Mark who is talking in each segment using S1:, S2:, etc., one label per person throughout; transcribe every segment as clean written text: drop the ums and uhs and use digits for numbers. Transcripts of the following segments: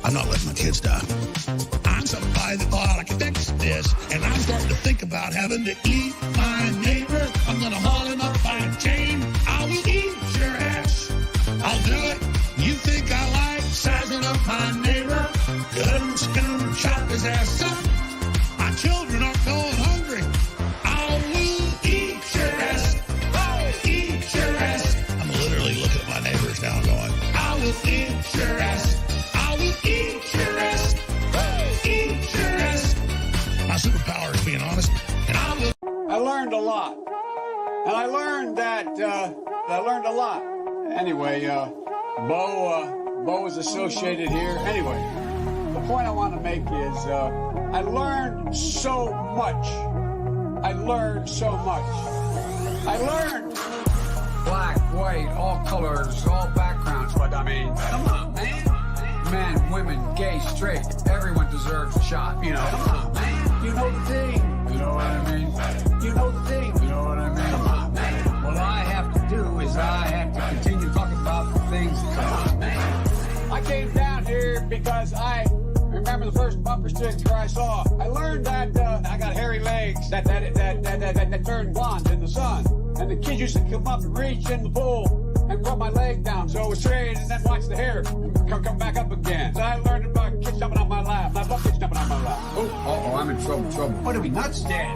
S1: I'm not letting my kids die. I'm somebody that thought I could fix this, and I'm starting to think about having to eat my neighbor. I'm gonna haul him up by a chain. I will eat your ass. I'll do it. You think I like sizing up my neighbor? Good, gonna chop his ass up. My children are going hungry. I will eat your ass. I'll eat your ass. I'm literally looking at my neighbors now going, I will eat your ass. I will eat your ass. I'll eat your ass. My superpower is being honest, and I will.
S2: I learned a lot. And I learned that, I learned a lot. Anyway, Bo is associated here. Anyway, the point I want to make is, I learned so much. I learned so much. I learned black, white, all colors, all backgrounds. But I mean, come on, man. Men, women, gay, straight, everyone deserves a shot, you know. Come on, man. You know the thing. You know what I mean? You know the thing. You know what I mean? Come on, man. What I have to do is I have to continue talking about the things that come on, man. I came down here because I remember the first bumper sticker I saw. I learned that I got hairy legs that turn blonde in the sun. And the kids used to come up and reach in the pool and rub my leg down so it was straight and then watch the hair come back up again. So I learned about kids jumping on my lap, my butt kids jumping on my lap. Oh, I'm in trouble. What are we nuts? Dead.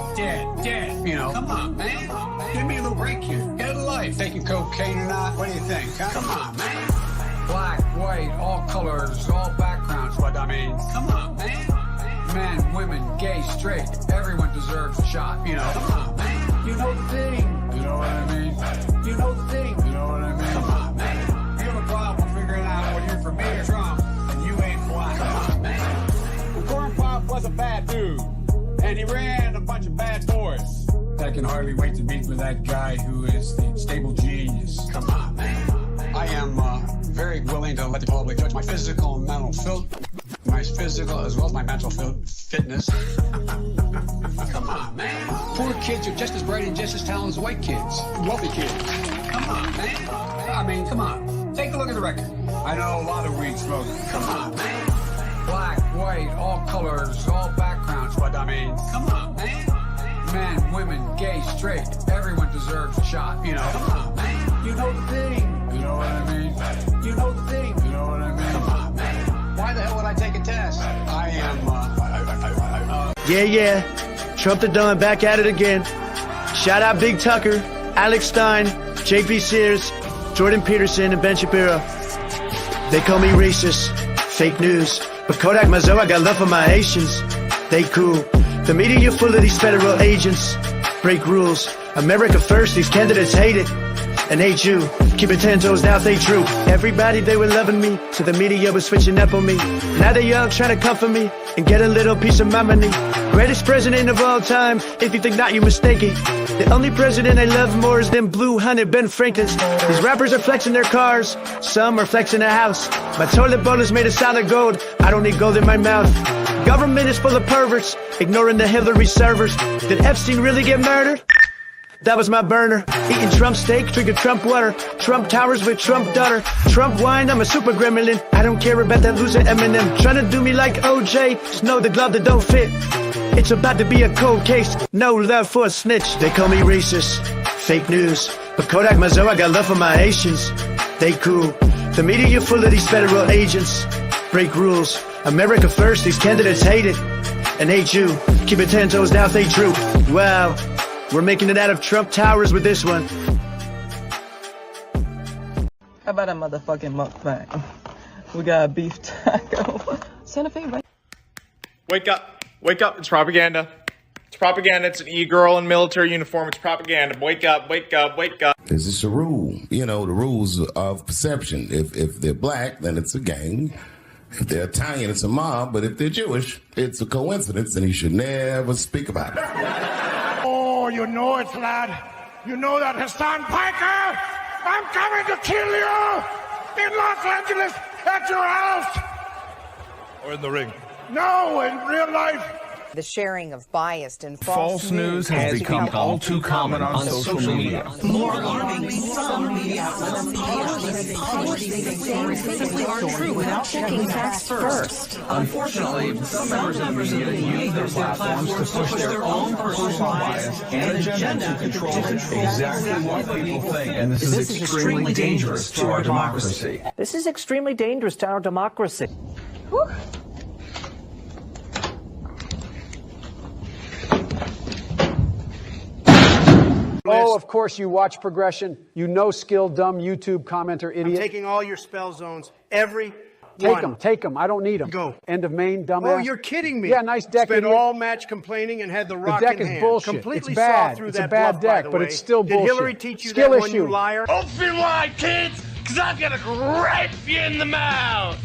S2: You know, come on, man. Give me a little break here. Get a life. Taking cocaine or not? What do you think? Huh? Come on, man. Black, white, all colors, all backgrounds. But I mean, come on, man. Men, women, gay, straight, everyone deserves a shot. You know, come on, man. You know the thing. You know what I mean? You know the thing. You know what I mean? Come on, man. You have a problem figuring out whether you're for me or Trump, and you ain't black. Come on, man. The Corn Pop was a bad dude, and he ran a bunch of bad boys. I can hardly wait to meet with that guy who is the stable genius. Come on, man. I am very willing to let the public judge my physical and mental my physical as well as my mental fitness. Come on, man. Poor kids are just as bright and just as talented as white kids, wealthy kids. Come on, man. I mean, come on. Take a look at the record. I know a lot of weed smokers. Come on, man. Black, white, all colors, all backgrounds. But I mean, come on, man. Men, women, gay, straight, everyone deserves a shot. You know, come on, man. You know the thing. You know what I mean? You know the thing. You know what I mean? Come on, man. Why the hell would I take a test? I am,
S3: Yeah. Trump the Don back at it again. Shout out Big Tucker, Alex Stein, JP Sears, Jordan Peterson, and Ben Shapiro. They call me racist, fake news. But Kodak Mazo, I got love for my Haitians. They cool. The media full of these federal agents. Break rules. America first, these candidates hate it. And hate you. Keep it 10 toes down, stay true. Everybody, they were loving me, so the media was switching up on me. Now they young, trying to comfort me and get a little piece of my money. Greatest president of all time, if you think not, you're mistaken. The only president I love more is them blue hunted Ben Franklin's. These rappers are flexing their cars, some are flexing a house. My toilet bowl is made of solid gold, I don't need gold in my mouth. Government is full of perverts, ignoring the Hillary servers. Did Epstein really get murdered? That was my burner. Eating Trump steak, drinking Trump water. Trump towers with Trump daughter. Trump wine, I'm a super gremlin. I don't care about that loser Eminem. Trying to do me like OJ, just know the glove that don't fit. It's about to be a cold case, no love for a snitch. They call me racist, fake news. But Kodak Mazo, I got love for my Haitians. They cool. The media full of these federal agents. Break rules. America first, these candidates hate it. And hate you. Keep it 10 toes down, stay true. Wow. We're making it out of Trump towers with this one.
S4: How about a motherfucking mukbang? We got a beef taco. Santa Fe, right?
S5: Wake up. Wake up. It's propaganda. It's propaganda. It's an e-girl in military uniform. It's propaganda. Wake up. Wake up. Wake up.
S6: It's just a rule. You know, the rules of perception. If they're black, then it's a gang. If they're Italian, it's a mob. But if they're Jewish, it's a coincidence, and you should never speak about it.
S1: Oh, you know it, lad. You know that Hassan Piker. I'm coming to kill you in Los Angeles at your house.
S7: Or in the ring.
S1: No, in real life.
S7: The sharing of biased and false
S8: news has become all too common on social media.
S9: More alarming, some media outlets simply aren't true without checking facts first.
S8: Unfortunately, some members of the media use their platforms to push their own personal bias and agenda to control exactly what people think. And this is extremely dangerous to our democracy.
S10: This is extremely dangerous to our democracy.
S11: Whew.
S12: Oh, of course you watch Progression. You know skill, dumb YouTube commenter, idiot.
S13: I'm taking all your spell zones. Every
S12: Take them. I don't need them.
S13: Go.
S12: End of main, dumbass.
S13: Oh, you're kidding me.
S12: Yeah, nice deck.
S13: Spent all match complaining and had the rock
S12: in hand.
S13: The
S12: deck is bullshit.
S13: Completely
S12: it's bad.
S13: Saw through
S12: it's
S13: that
S12: a bad
S13: bluff,
S12: deck,
S13: by the
S12: but
S13: way.
S12: it's still bullshit.
S13: Did Hillary teach you
S12: skill
S13: that
S12: issue.
S13: one, you liar?
S1: Open wide, kids, because I'm going to grape you in the mouth.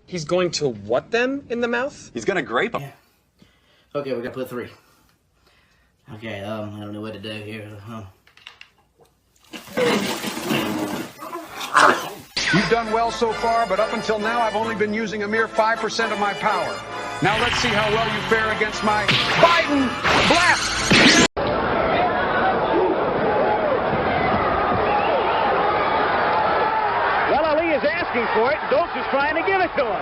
S14: He's going to what them in the mouth?
S15: He's going to grape them.
S16: Yeah. Okay, we're going to put 3. Okay, I don't know what to do here.
S12: You've done well so far, but up until now, I've only been using a mere 5% of my power. Now let's see how well you fare against my Biden blast!
S10: Well, Ali is asking for it. Dopes is trying to give it to him.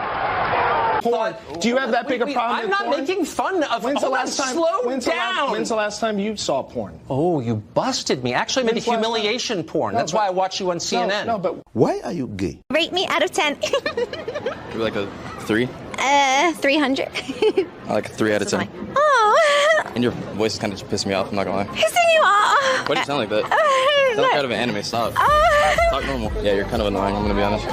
S14: Porn. Do you have that big a problem?
S15: I'm not making fun of.
S14: When's the last time? When's the last time you saw porn?
S15: Oh, you busted me. Actually, I made a humiliation porn. That's why I watch you on CNN.
S14: No, but
S17: why are you gay?
S11: Rate me out of 10.
S18: Maybe like a 3.
S11: 300.
S18: I like a 3 out of 10.
S11: Oh.
S18: And your voice is kind of just pissing me off. I'm not gonna lie.
S11: Pissing you off.
S18: Why do you sound like that? You sound like out of an anime. Stop. Talk normal. Yeah, you're kind of annoying. I'm gonna be honest.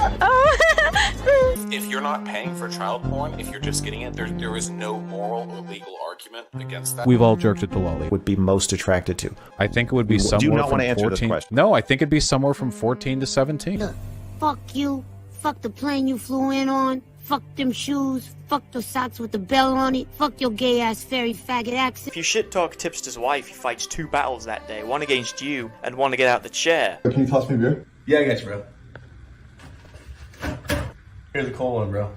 S19: If you're not paying for child porn, if you're just getting it, there is no moral or legal argument against that.
S20: We've all jerked it to Lolly.
S21: Would be most attracted to?
S20: I think it would be somewhere
S21: do you not
S20: from
S21: want to answer
S20: 14.
S21: this question?
S20: No, I think it'd be somewhere from 14 to 17.
S22: Look, fuck you. Fuck the plane you flew in on. Fuck them shoes. Fuck those socks with the bell on it. Fuck your gay ass fairy faggot accent.
S23: If you shit talk Tipster's wife, he fights 2 battles that day, one against you and one to get out the chair.
S24: Can you toss me a beer?
S25: Yeah, I got you, bro. Here's a cold one, bro.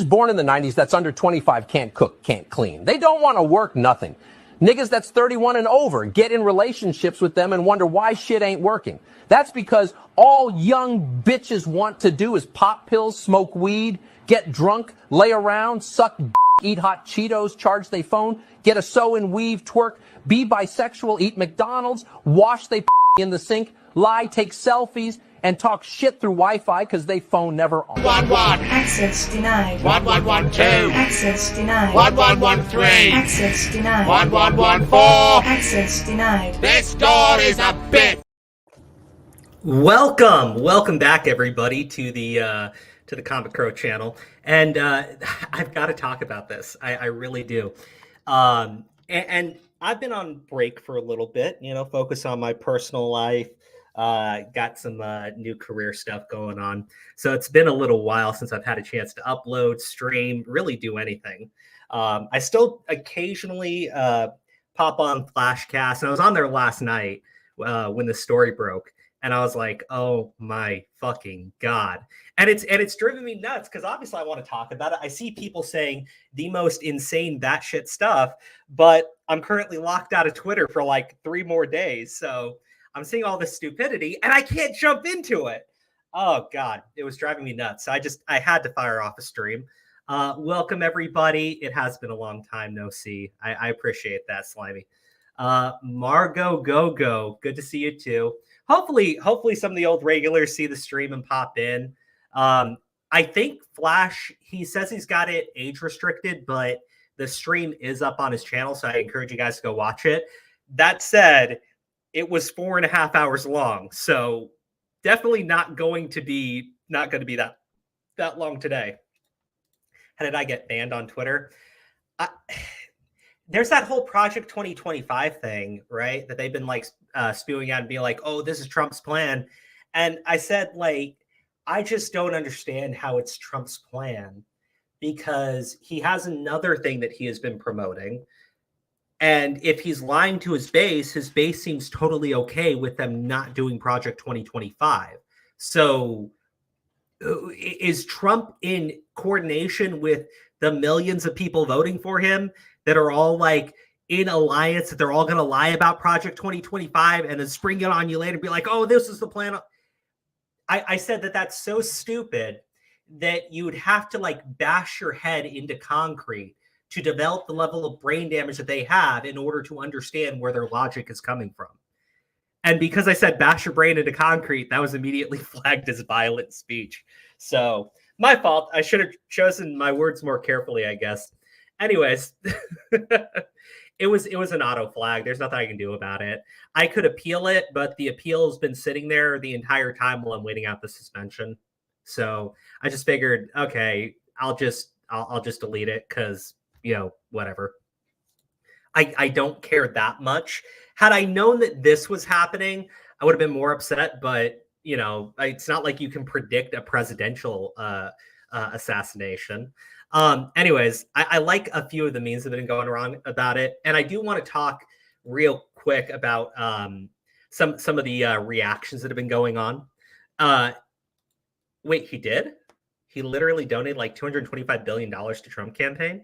S15: Born in the 90s that's under 25 can't cook, can't clean. They don't want to work nothing. Niggas that's 31 and over get in relationships with them and wonder why shit ain't working. That's because all young bitches want to do is pop pills, smoke weed, get drunk, lay around, suck eat hot Cheetos, charge they phone, get a sew and weave, twerk, be bisexual, eat McDonald's, wash they in the sink, lie, take selfies, and talk shit through Wi-Fi because they phone never on.
S26: 1-1. Access denied.
S25: 1-1-1-2.
S26: Access denied.
S25: 1-1-1-3.
S26: Access denied.
S25: 1-1-1-4.
S26: Access denied.
S25: This door is a bit.
S27: Welcome back, everybody, to the Comic Crow channel, and I've got to talk about this. I really do, and I've been on break for a little bit, focus on my personal life. Got some new career stuff going on. So it's been a little while since I've had a chance to upload, stream, really do anything. I still occasionally pop on Flashcast, and I was on there last night when the story broke, and I was like, oh my fucking God. And it's driven me nuts because obviously I want to talk about it. I see people saying the most insane batshit stuff, but I'm currently locked out of Twitter for like 3 more days. So I'm seeing all this stupidity and I can't jump into it. Oh God, it was driving me nuts. I had to fire off a stream. Welcome everybody. It has been a long time no see. I appreciate that, Slimy. Margot Go, good to see you too. Hopefully some of the old regulars see the stream and pop in. I think Flash, he says he's got it age restricted, but the stream is up on his channel, so I encourage you guys to go watch it. That said, it was 4.5 hours long, so definitely not going to be that long today. How did I get banned on Twitter? There's that whole Project 2025 thing, right? That they've been like spewing out and being like, oh, this is Trump's plan. And I said, like, I just don't understand how it's Trump's plan, because he has another thing that he has been promoting. And if he's lying to his base seems totally okay with them not doing Project 2025. So is Trump in coordination with the millions of people voting for him that are all like in alliance, that they're all going to lie about Project 2025 and then spring it on you later and be like, oh, this is the plan? I said that that's so stupid that you would have to like bash your head into concrete to develop the level of brain damage that they have in order to understand where their logic is coming from. And because I said bash your brain into concrete, that was immediately flagged as violent speech. So my fault. I should have chosen my words more carefully, I guess. Anyways, it was an auto flag. There's nothing I can do about it. I could appeal it, but the appeal has been sitting there the entire time while I'm waiting out the suspension. So I just figured, okay, I'll just delete it because, you know, whatever. I don't care that much. Had I known that this was happening, I would have been more upset. But, you know, it's not like you can predict a presidential assassination. Anyways, I like a few of the memes that have been going around about it. And I do want to talk real quick about some of the reactions that have been going on. Wait, he did? He literally donated like $225 billion to Trump campaign.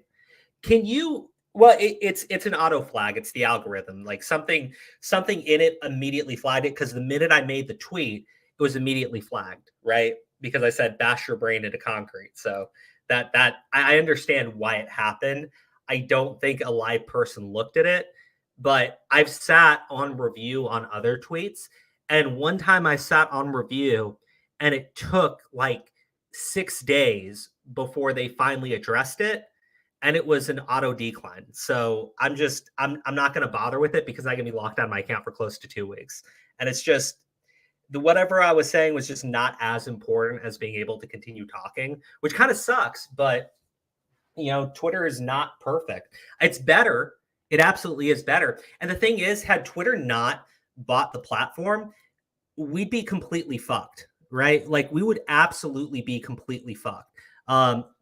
S27: Can you... Well, it's an auto flag. It's the algorithm. Like something in it immediately flagged it because the minute I made the tweet, it was immediately flagged, right? Because I said bash your brain into concrete. So that I understand why it happened. I don't think a live person looked at it, but I've sat on review on other tweets, and one time I sat on review, and it took like 6 days before they finally addressed it. And it was an auto decline. So I'm not going to bother with it because I can be locked on my account for close to 2 weeks. And it's just whatever I was saying was just not as important as being able to continue talking, which kind of sucks. But, you know, Twitter is not perfect. It's better. It absolutely is better. And the thing is, had Twitter not bought the platform, we'd be completely fucked, right? Like we would absolutely be completely fucked.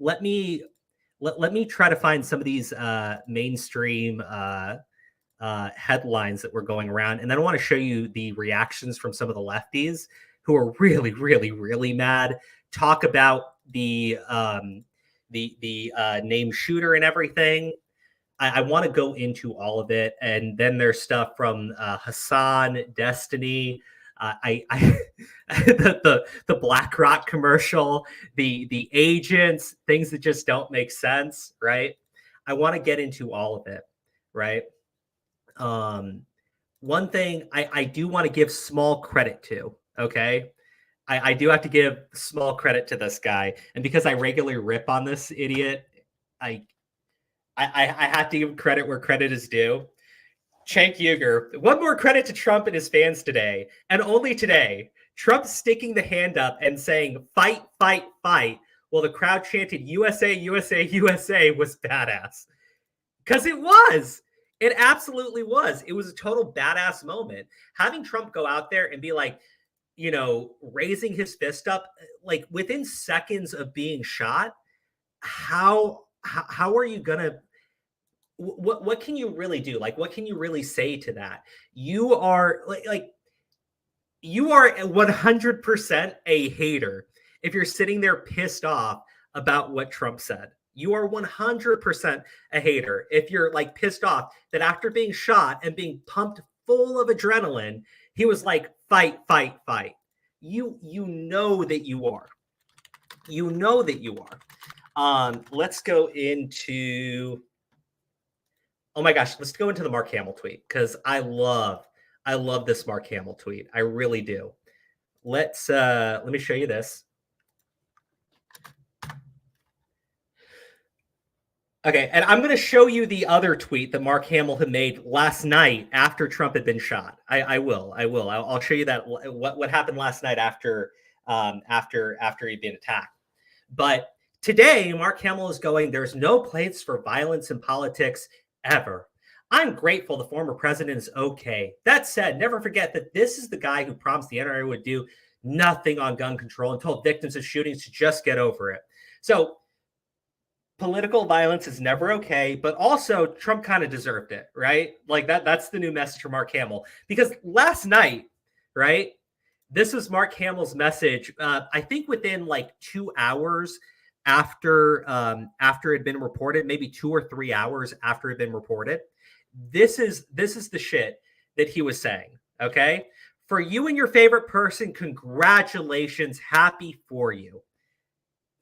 S27: Let me try to find some of these mainstream headlines that were going around. And then I want to show you the reactions from some of the lefties who are really, really, really mad. Talk about the named shooter and everything. I want to go into all of it. And then there's stuff from Hassan, Destiny, the BlackRock commercial, the agents, things that just don't make sense, right? I want to get into all of it, right? One thing I do want to give small credit to, okay? I do have to give small credit to this guy, and because I regularly rip on this idiot, I have to give credit where credit is due. Cenk Uygur, one more credit to Trump and his fans today, and only today. Trump sticking the hand up and saying, fight, fight, fight, while the crowd chanted, USA, USA, USA was badass. Because it was. It absolutely was. It was a total badass moment. Having Trump go out there and be like, you know, raising his fist up, like within seconds of being shot, how are you going to... What can you really do? Like, what can you really say to that? You are like you are 100% a hater if you're sitting there pissed off about what Trump said. You are 100% a hater if you're like pissed off that after being shot and being pumped full of adrenaline, he was like, fight, fight, fight. You know that you are. You know that you are. Let's go into... Oh my gosh, let's go into the Mark Hamill tweet because I love this Mark Hamill tweet. I really do. Let me show you this. Okay, and I'm going to show you the other tweet that Mark Hamill had made last night after Trump had been shot. I will. I'll show you that what happened last night after he'd been attacked. But today, Mark Hamill is going, there's no place for violence in politics ever. I'm grateful the former president is okay. That said, never forget that this is the guy who promised the NRA would do nothing on gun control and told victims of shootings to just get over it. So political violence is never okay, but also Trump kind of deserved it, right? Like that's the new message from Mark Hamill. Because last night, right, this was Mark Hamill's message, I think within like 2 hours after it had been reported, maybe 2 or 3 hours after it had been reported. This is the shit that he was saying, okay? For you and your favorite person, congratulations, happy for you.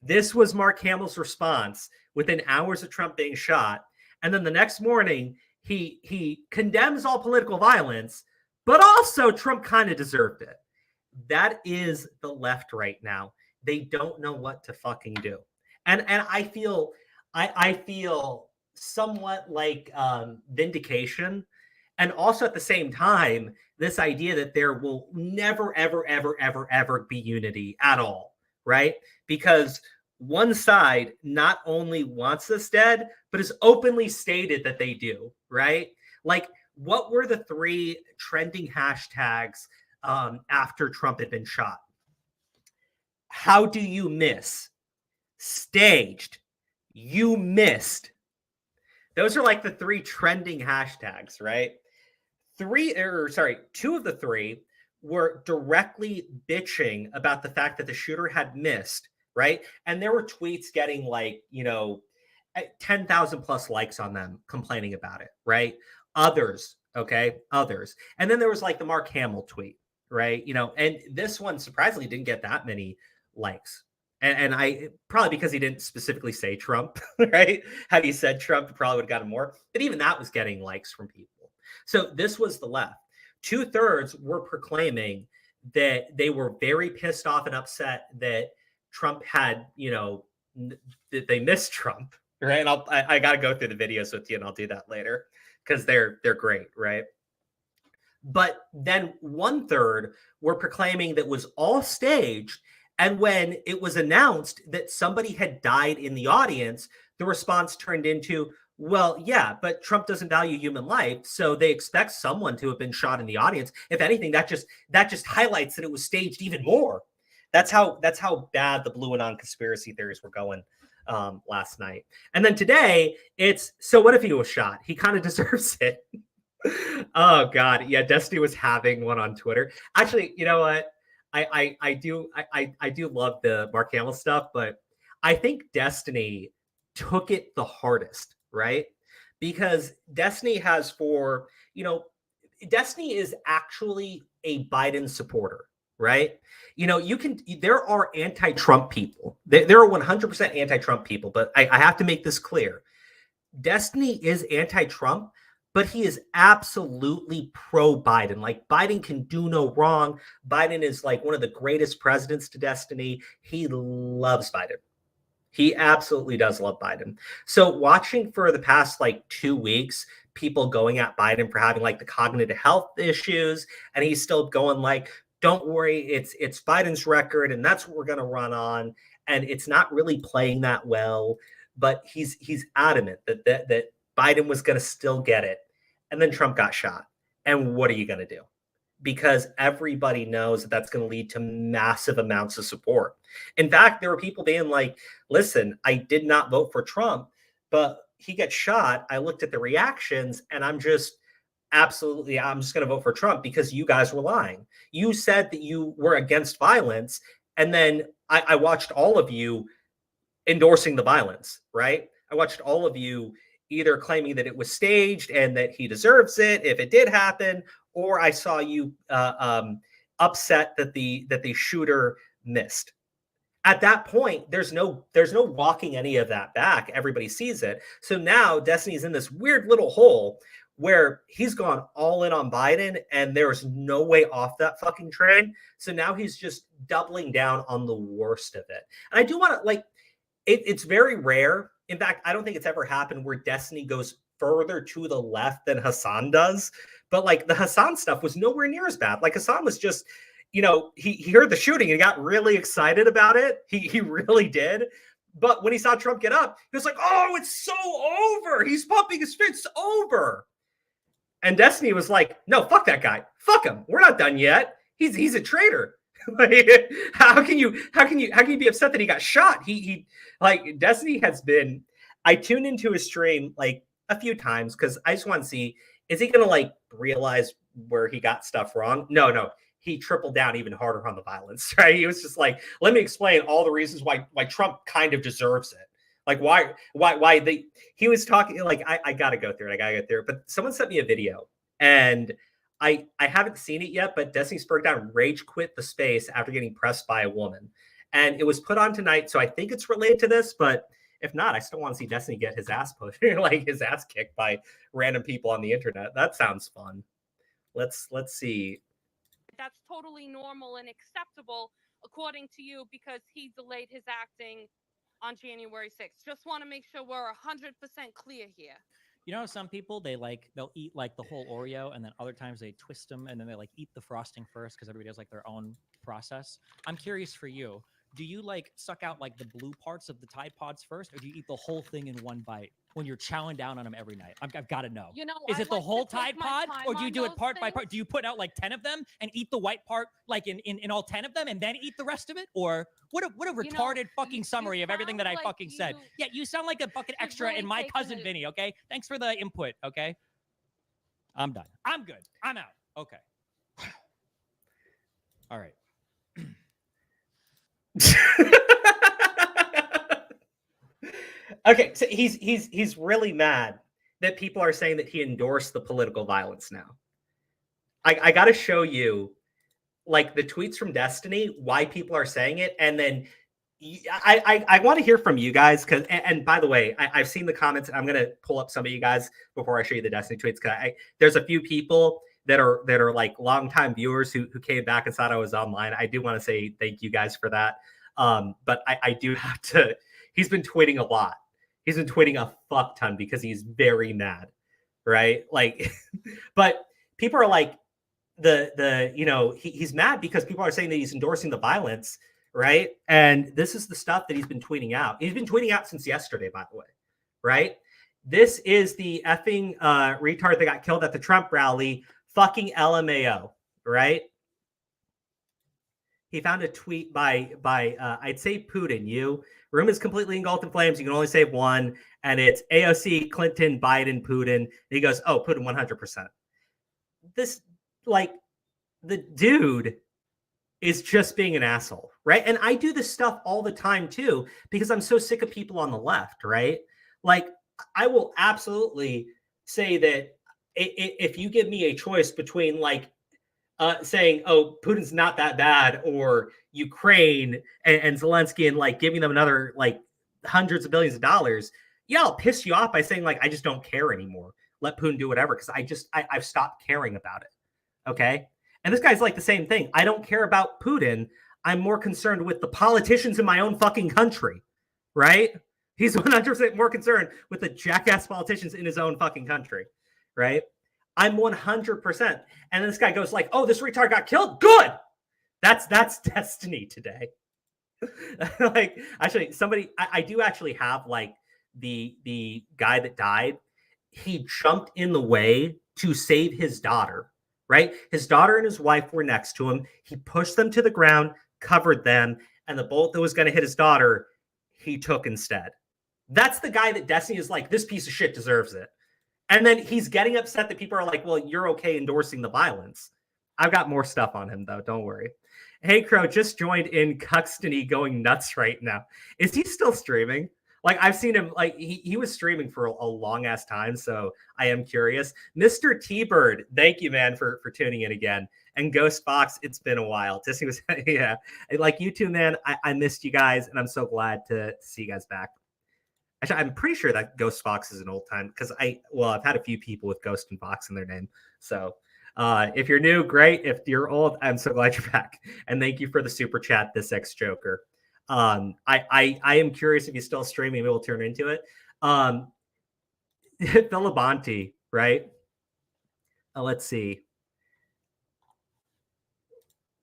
S27: This was Mark Hamill's response within hours of Trump being shot. And then the next morning, he condemns all political violence, but also Trump kind of deserved it. That is the left right now. They don't know what to fucking do. And I feel somewhat like vindication. And also at the same time, this idea that there will never, ever, ever, ever, ever be unity at all, right? Because one side not only wants us dead, but has openly stated that they do, right? Like, what were the 3 trending hashtags after Trump had been shot? How do you miss? Staged. You missed. Those are like the 3 trending hashtags, right? 2 of the 3 were directly bitching about the fact that the shooter had missed, right? And there were tweets getting like, 10,000 plus likes on them complaining about it, right? Others. And then there was like the Mark Hamill tweet, right? And this one surprisingly didn't get that many likes. And I probably because he didn't specifically say Trump, right? Had he said Trump, it probably would have gotten more. But even that was getting likes from people. So this was the left. 2/3 were proclaiming that they were very pissed off and upset that Trump had, that they missed Trump, right? And I got to go through the videos with you, and I'll do that later because they're great, right? But then 1/3 were proclaiming that was all staged. And when it was announced that somebody had died in the audience, the response turned into, well, yeah, but Trump doesn't value human life, so they expect someone to have been shot in the audience. If anything, that just highlights that it was staged even more. That's how bad the blue anon conspiracy theories were going last night. And then today, it's, so what if he was shot? He kind of deserves it. Oh God, yeah, Destiny was having one on Twitter. Actually, you know what? I do love the Mark Hamill stuff, but I think Destiny took it the hardest, right? Because Destiny has Destiny is actually a Biden supporter, right? There are anti-Trump people. There are 100% anti-Trump people, but I have to make this clear. Destiny is anti-Trump, but he is absolutely pro-Biden. Like, Biden can do no wrong. Biden is like one of the greatest presidents to Destiny. He loves Biden. He absolutely does love Biden. So watching for the past 2 weeks, people going at Biden for having the cognitive health issues, and he's still going don't worry, it's Biden's record, and that's what we're going to run on. And it's not really playing that well, but he's adamant that Biden was going to still get it. And then Trump got shot. And what are you going to do? Because everybody knows that that's going to lead to massive amounts of support. In fact, there were people being like, listen, I did not vote for Trump, but he gets shot. I looked at the reactions, and I'm just going to vote for Trump because you guys were lying. You said that you were against violence, and then I watched all of you endorsing the violence, right? I watched all of you either claiming that it was staged and that he deserves it if it did happen, or I saw you upset that the shooter missed. At that point, there's no walking any of that back. Everybody sees it. So now Destiny's in this weird little hole where he's gone all in on Biden, and there's no way off that fucking train. So now he's just doubling down on the worst of it. And I do want to it's very rare. In fact, I don't think it's ever happened where Destiny goes further to the left than Hassan does. But the Hassan stuff was nowhere near as bad. Hassan was just, he heard the shooting and got really excited about it. He really did. But when he saw Trump get up, he was like, oh, it's so over. He's pumping his fist over. And Destiny was like, no, fuck that guy. Fuck him. We're not done yet. He's a traitor. How can you be upset that he got shot? Destiny has been I tuned into his stream like a few times because I just want to see, is he gonna like realize where he got stuff wrong? No. He tripled down even harder on the violence, right? He was just like, let me explain all the reasons why Trump kind of deserves it. Like why he was talking like I gotta go through it. But someone sent me a video and I haven't seen it yet, but Destiny Spurred Down rage quit the space after getting pressed by a woman. And it was put on tonight, so I think it's related to this, but if not, I still want to see Destiny get his ass pushed, like his ass kicked by random people on the internet. That sounds fun. Let's see.
S2: That's totally normal and acceptable according to you because he delayed his acting on January 6th. Just want to make sure we're 100% clear here.
S3: You know, some people they'll eat like the whole Oreo, and then other times they twist them, and then they like eat the frosting first because everybody has like their own process. I'm curious for you. Do you like suck out like the blue parts of the Tide Pods first, or do you eat the whole thing in one bite when you're chowing down on them every night? I've got to know.
S2: You know,
S3: is it the whole
S2: to take
S3: Tide
S2: my
S3: Pod,
S2: time
S3: or do you
S2: on
S3: do it
S2: those
S3: part by
S2: things.
S3: part? Do you put out like 10 of them and eat the white part like in all 10 of them, and then eat the rest of it? Or what a retarded fucking summary of everything that I fucking said. Yeah, you sound like a fucking extra
S2: really
S3: in my
S2: taking
S3: cousin
S2: it-
S3: Vinny. Okay, thanks for the input. Okay, I'm done. I'm good. I'm out. Okay. All right.
S27: Okay, so he's really mad that people are saying that he endorsed the political violence now. I got to show you like the tweets from Destiny, why people are saying it, and then I want to hear from you guys because and by the way, I've seen the comments. I'm gonna pull up some of you guys before I show you the Destiny tweets because there's a few people that are like longtime viewers who came back and thought I was online. I do want to say thank you guys for that. But I do have to. He's been tweeting a lot. He's been tweeting a fuck ton because he's very mad, right? Like, but people are like he's mad because people are saying that he's endorsing the violence, right? And this is the stuff that he's been tweeting out. He's been tweeting out since yesterday, by the way, right? This is the effing retard that got killed at the Trump rally, fucking LMAO, right? He found a tweet by I'd say Putin. Room is completely engulfed in flames. You can only save one, and it's AOC, Clinton, Biden, Putin. And he goes, "Oh, Putin, 100%." This, like, the dude is just being an asshole, right? And I do this stuff all the time too because I'm so sick of people on the left, right? Like, I will absolutely say that if you give me a choice between like saying, "Oh, Putin's not that bad," or Ukraine and Zelensky and like giving them another like hundreds of billions of dollars, yeah, I'll piss you off by saying like I just don't care anymore. Let Putin do whatever because I've stopped caring about it. Okay, and this guy's like the same thing. I don't care about Putin. I'm more concerned with the politicians in my own fucking country, right? He's 100% more concerned with the jackass politicians in his own fucking country, right? I'm 100%. And then this guy goes like, "Oh, this retard got killed. Good. That's Destiny today." Like, actually, somebody, I do actually have like the guy that died. He jumped in the way to save his daughter, right? His daughter and his wife were next to him. He pushed them to the ground, covered them, and the bullet that was going to hit his daughter, he took instead. That's the guy that Destiny is like, this piece of shit deserves it. And then he's getting upset that people are like, well, you're okay endorsing the violence. I've got more stuff on him, though. Don't worry. Hey, Crow just joined in Cuxtony going nuts right now. Is he still streaming? Like, I've seen him, like, he was streaming for a long-ass time, so I am curious. Mr. T-Bird, thank you, man, for tuning in again. And Ghost Fox, it's been a while. Disney was, yeah. Like, you two, man, I missed you guys, and I'm so glad to see you guys back. Actually, I'm pretty sure that Ghost Fox is an old time because I've had a few people with Ghost and Fox in their name. So if you're new, great. If you're old, I'm so glad you're back. And thank you for the super chat, this ex-Joker. I am curious if he's still streaming. Maybe we'll turn into it. Filibonti, right? Let's see.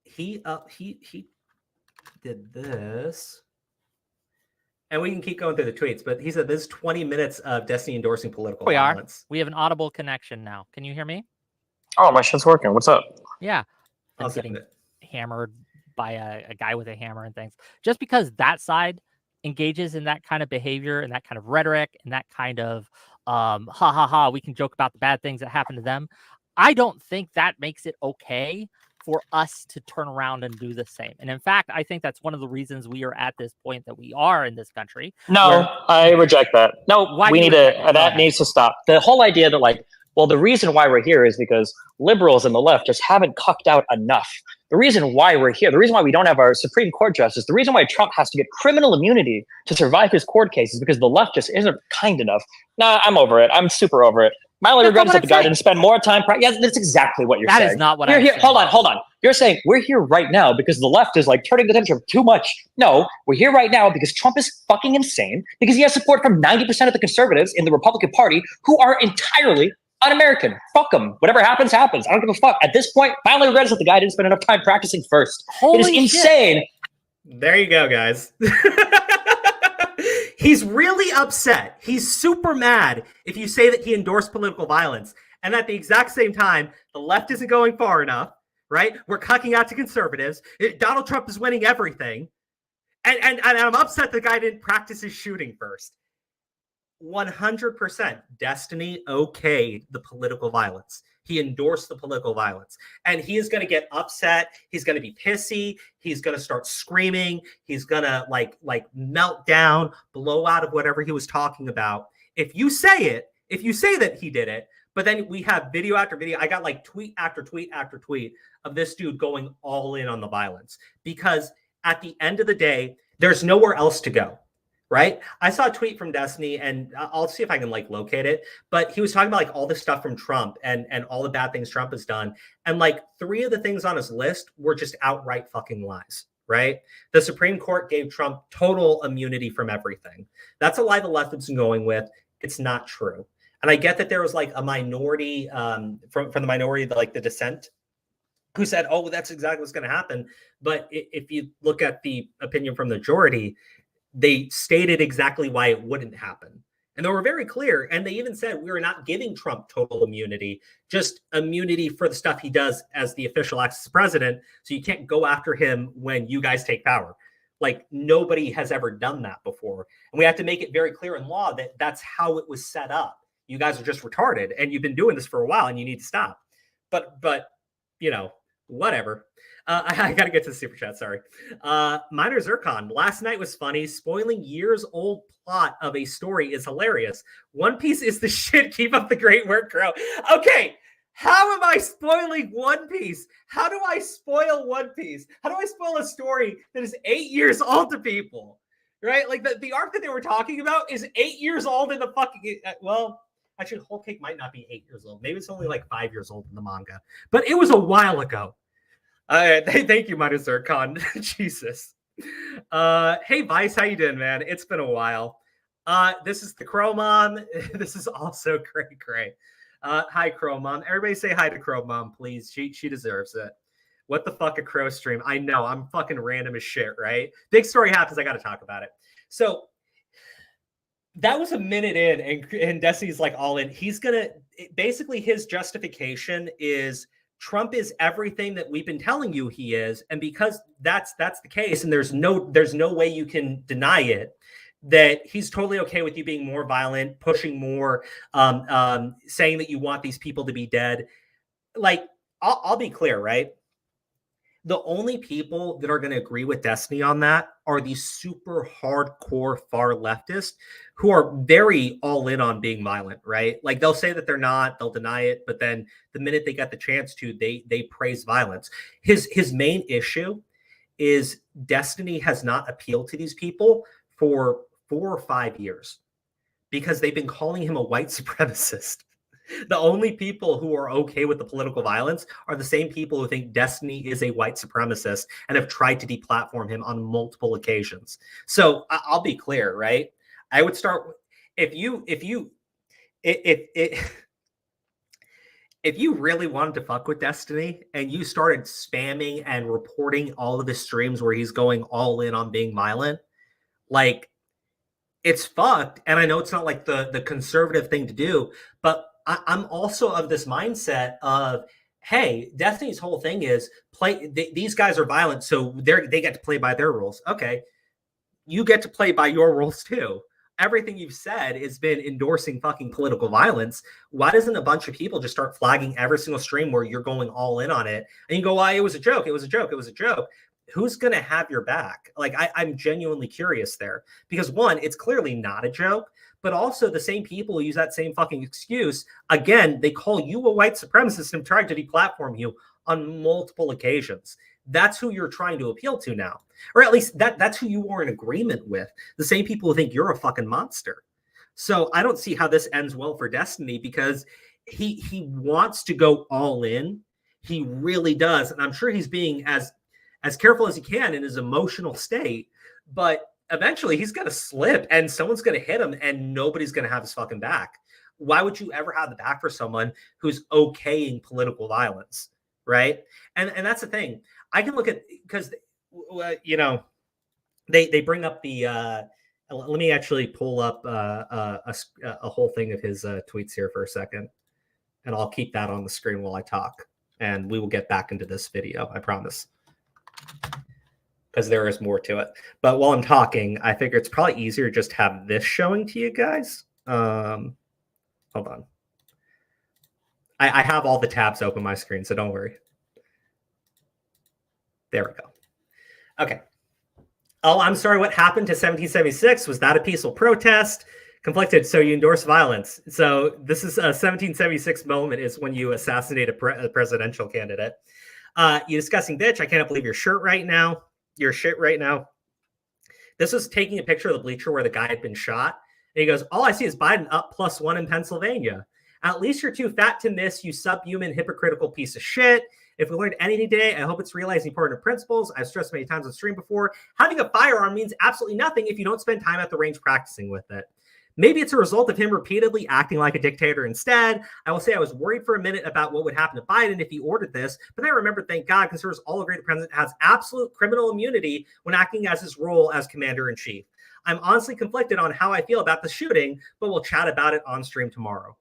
S27: He did this. And we can keep going through the tweets, but he said this is 20 minutes of Destiny endorsing political violence.
S4: We have an audible connection now. Can you hear me?
S5: Oh, my shit's working. What's up?
S4: Yeah. I'm getting hammered by a guy with a hammer and things. Just because that side engages in that kind of behavior and that kind of rhetoric and that kind of ha ha ha, we can joke about the bad things that happen to them. I don't think that makes it okay for us to turn around and do the same. And in fact, I think that's one of the reasons we are at this point that we are in this country.
S5: No, I reject that. No,
S4: Why
S5: we
S4: do you
S5: need
S4: reject
S5: to.
S4: it? Go
S5: That
S4: ahead.
S5: needs to stop. The whole idea that like, well, the reason why we're here is because liberals and the left just haven't cucked out enough. The reason why we're here, the reason why we don't have our Supreme Court justice, the reason why Trump has to get criminal immunity to survive his court case is because the left just isn't kind enough. Nah, I'm over it. I'm super over it. My only regret is that the guy didn't spend more time. Yes, that's exactly what you're saying.
S4: That is not what
S5: You're
S4: I'm
S5: here.
S4: saying.
S5: Hold on. You're saying we're here right now because the left is like turning the temperature too much. No, we're here right now because Trump is fucking insane, because he has support from 90% of the conservatives in the Republican Party who are entirely un-American. Fuck them. Whatever happens, happens. I don't give a fuck. At this point, my only regret is that the guy didn't spend enough time practicing first. It is insane.
S27: There you go, guys. He's really upset. He's super mad if you say that he endorsed political violence. And at the exact same time, the left isn't going far enough, right? We're cucking out to conservatives. Donald Trump is winning everything. And I'm upset the guy didn't practice his shooting first. 100% Destiny okayed the political violence. He endorsed the political violence. And he is going to get upset. He's going to be pissy. He's going to start screaming. He's going to like melt down, blow out of whatever he was talking about. If you say that he did it, but then we have video after video. I got like tweet after tweet after tweet of this dude going all in on the violence, because at the end of the day, there's nowhere else to go. Right? I saw a tweet from Destiny, and I'll see if I can like locate it. But he was talking about like all this stuff from Trump and all the bad things Trump has done. And like 3 of the things on his list were just outright fucking lies. Right? The Supreme Court gave Trump total immunity from everything. That's a lie the left has been going with. It's not true. And I get that there was like a minority from the minority, like the dissent, who said, oh, that's exactly what's going to happen. But if you look at the opinion from the majority, they stated exactly why it wouldn't happen. And they were very clear. And they even said, we are not giving Trump total immunity, just immunity for the stuff he does as the official acts as president. So you can't go after him when you guys take power. Like nobody has ever done that before. And we have to make it very clear in law that that's how it was set up. You guys are just retarded and you've been doing this for a while and you need to stop. But you know, whatever. I got to get to the super chat. Sorry. Minor Zircon. Last night was funny. Spoiling years old plot of a story is hilarious. One Piece is the shit. Keep up the great work, Crow. Okay. How am I spoiling One Piece? How do I spoil One Piece? How do I spoil a story that is 8 years old to people? Right? Like the arc that they were talking about is 8 years old in the fucking, well, actually Whole Cake might not be 8 years old. Maybe it's only like 5 years old in the manga, but it was a while ago. Thank you, Minor Zircon. Jesus. Hey, Vice, how you doing, man? It's been a while. This is the Crow Mom. This is also Cray. Hi, Crow Mom. Everybody say hi to Crow Mom, please. She deserves it. What the fuck, a Crow stream? I know, I'm fucking random as shit, right? Big story happens. I got to talk about it. So that was a minute in, and Destiny's like all in. He's gonna basically, his justification is Trump is everything that we've been telling you he is, and because that's the case, and there's no way you can deny it, that he's totally okay with you being more violent, pushing more, saying that you want these people to be dead. Like, I'll be clear, right? The only people that are going to agree with Destiny on that are these super hardcore far leftists who are very all in on being violent, right? Like they'll say that they're not, they'll deny it, but then the minute they get the chance to, they praise violence. His main issue is Destiny has not appealed to these people for 4 or 5 years because they've been calling him a white supremacist. The only people who are okay with the political violence are the same people who think Destiny is a white supremacist and have tried to deplatform him on multiple occasions. So I'll be clear, right? I would start if you really wanted to fuck with Destiny and you started spamming and reporting all of his streams where he's going all in on being violent, like it's fucked. And I know it's not like the conservative thing to do, but I'm also of this mindset of, hey, Destiny's whole thing is these guys are violent, so they get to play by their rules. Okay, you get to play by your rules too. Everything you've said has been endorsing fucking political violence. Why doesn't a bunch of people just start flagging every single stream where you're going all in on it? And you go, well, it was a joke. It was a joke. It was a joke. Who's going to have your back? Like, I'm genuinely curious there because one, it's clearly not a joke, but also the same people who use that same fucking excuse. Again, they call you a white supremacist and tried to deplatform you on multiple occasions. That's who you're trying to appeal to now. Or at least that's who you are in agreement with. The same people who think you're a fucking monster. So I don't see how this ends well for Destiny because he wants to go all in. He really does. And I'm sure he's being as careful as he can in his emotional state. But eventually he's going to slip and someone's going to hit him and nobody's going to have his fucking back. Why would you ever have the back for someone who's okaying political violence? Right. And that's the thing. I can look at because, you know, they bring up the let me actually pull up a whole thing of his tweets here for a second, and I'll keep that on the screen while I talk, and we will get back into this video. I promise, because there is more to it. But while I'm talking, I figure it's probably easier just to have this showing to you guys. Hold on. I have all the tabs open on my screen, so don't worry. There we go. Okay. Oh, I'm sorry. What happened to 1776? Was that a peaceful protest? Conflicted. So you endorse violence. So this is a 1776 moment is when you assassinate a presidential candidate. You disgusting bitch. I cannot believe your shirt right now. Your shit right now. This was taking a picture of the bleacher where the guy had been shot. And he goes, all I see is Biden up +1 in Pennsylvania. At least you're too fat to miss, you subhuman, hypocritical piece of shit. If we learned anything today, I hope it's realizing important principles. I've stressed many times on the stream before. Having a firearm means absolutely nothing if you don't spend time at the range practicing with it. Maybe it's a result of him repeatedly acting like a dictator instead. I will say I was worried for a minute about what would happen to Biden if he ordered this, but then I remembered, thank God, conservatives all agree the president has absolute criminal immunity when acting as his role as commander-in-chief. I'm honestly conflicted on how I feel about the shooting, but we'll chat about it on stream tomorrow.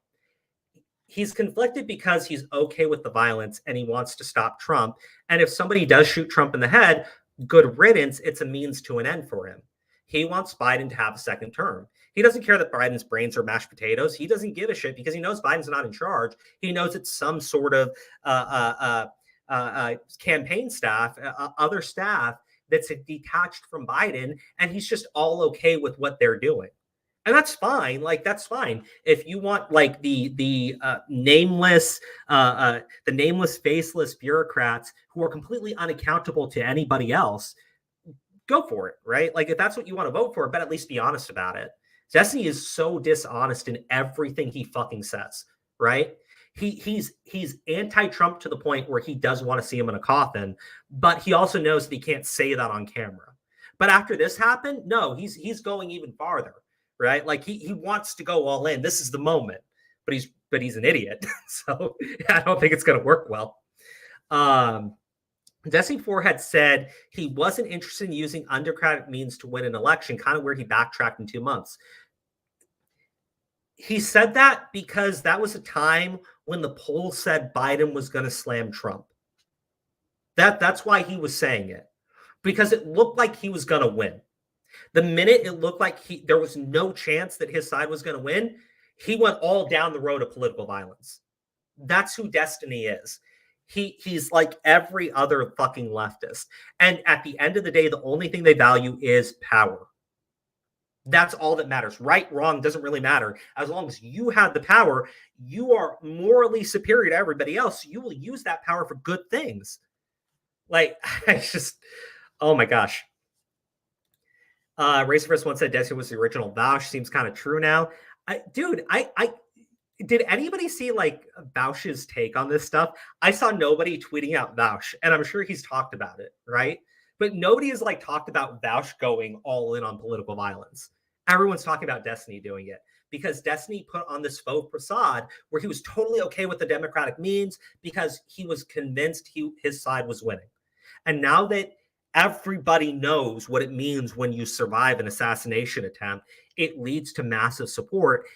S27: He's conflicted because he's okay with the violence and he wants to stop Trump. And if somebody does shoot Trump in the head, good riddance, it's a means to an end for him. He wants Biden to have a second term. He doesn't care that Biden's brains are mashed potatoes. He doesn't give a shit because he knows Biden's not in charge. He knows it's some sort of campaign staff, other staff that's detached from Biden, and he's just all okay with what they're doing. And that's fine. Like, that's fine. If you want like the nameless, faceless bureaucrats who are completely unaccountable to anybody else, go for it, right? Like, if that's what you want to vote for, but at least be honest about it. Destiny is so dishonest in everything he fucking says, right? He's anti-Trump to the point where he does want to see him in a coffin, but he also knows that he can't say that on camera. But after this happened, no, he's going even farther. Right? Like he wants to go all in. This is the moment, but he's an idiot. So I don't think it's going to work well. Destiny 4 had said he wasn't interested in using undemocratic means to win an election, kind of where he backtracked in 2 months. He said that because that was a time when the polls said Biden was going to slam Trump. That's why he was saying it, because it looked like he was going to win. The minute it looked like there was no chance that his side was going to win, he went all down the road of political violence. That's who Destiny is. He's like every other fucking leftist. And at the end of the day, the only thing they value is power. That's all that matters. Right, wrong, doesn't really matter. As long as you have the power, you are morally superior to everybody else. So you will use that power for good things. Like, I just, oh my gosh. Racerverse once said Destiny was the original Bausch. Seems kind of true now. Dude, did anybody see like Bausch's take on this stuff? I saw nobody tweeting out Bausch, and I'm sure he's talked about it, right? But nobody has like talked about Bausch going all in on political violence. Everyone's talking about Destiny doing it because Destiny put on this faux facade where he was totally okay with the democratic means because he was convinced his side was winning. And now that everybody knows what it means when you survive an assassination attempt, it leads to massive support.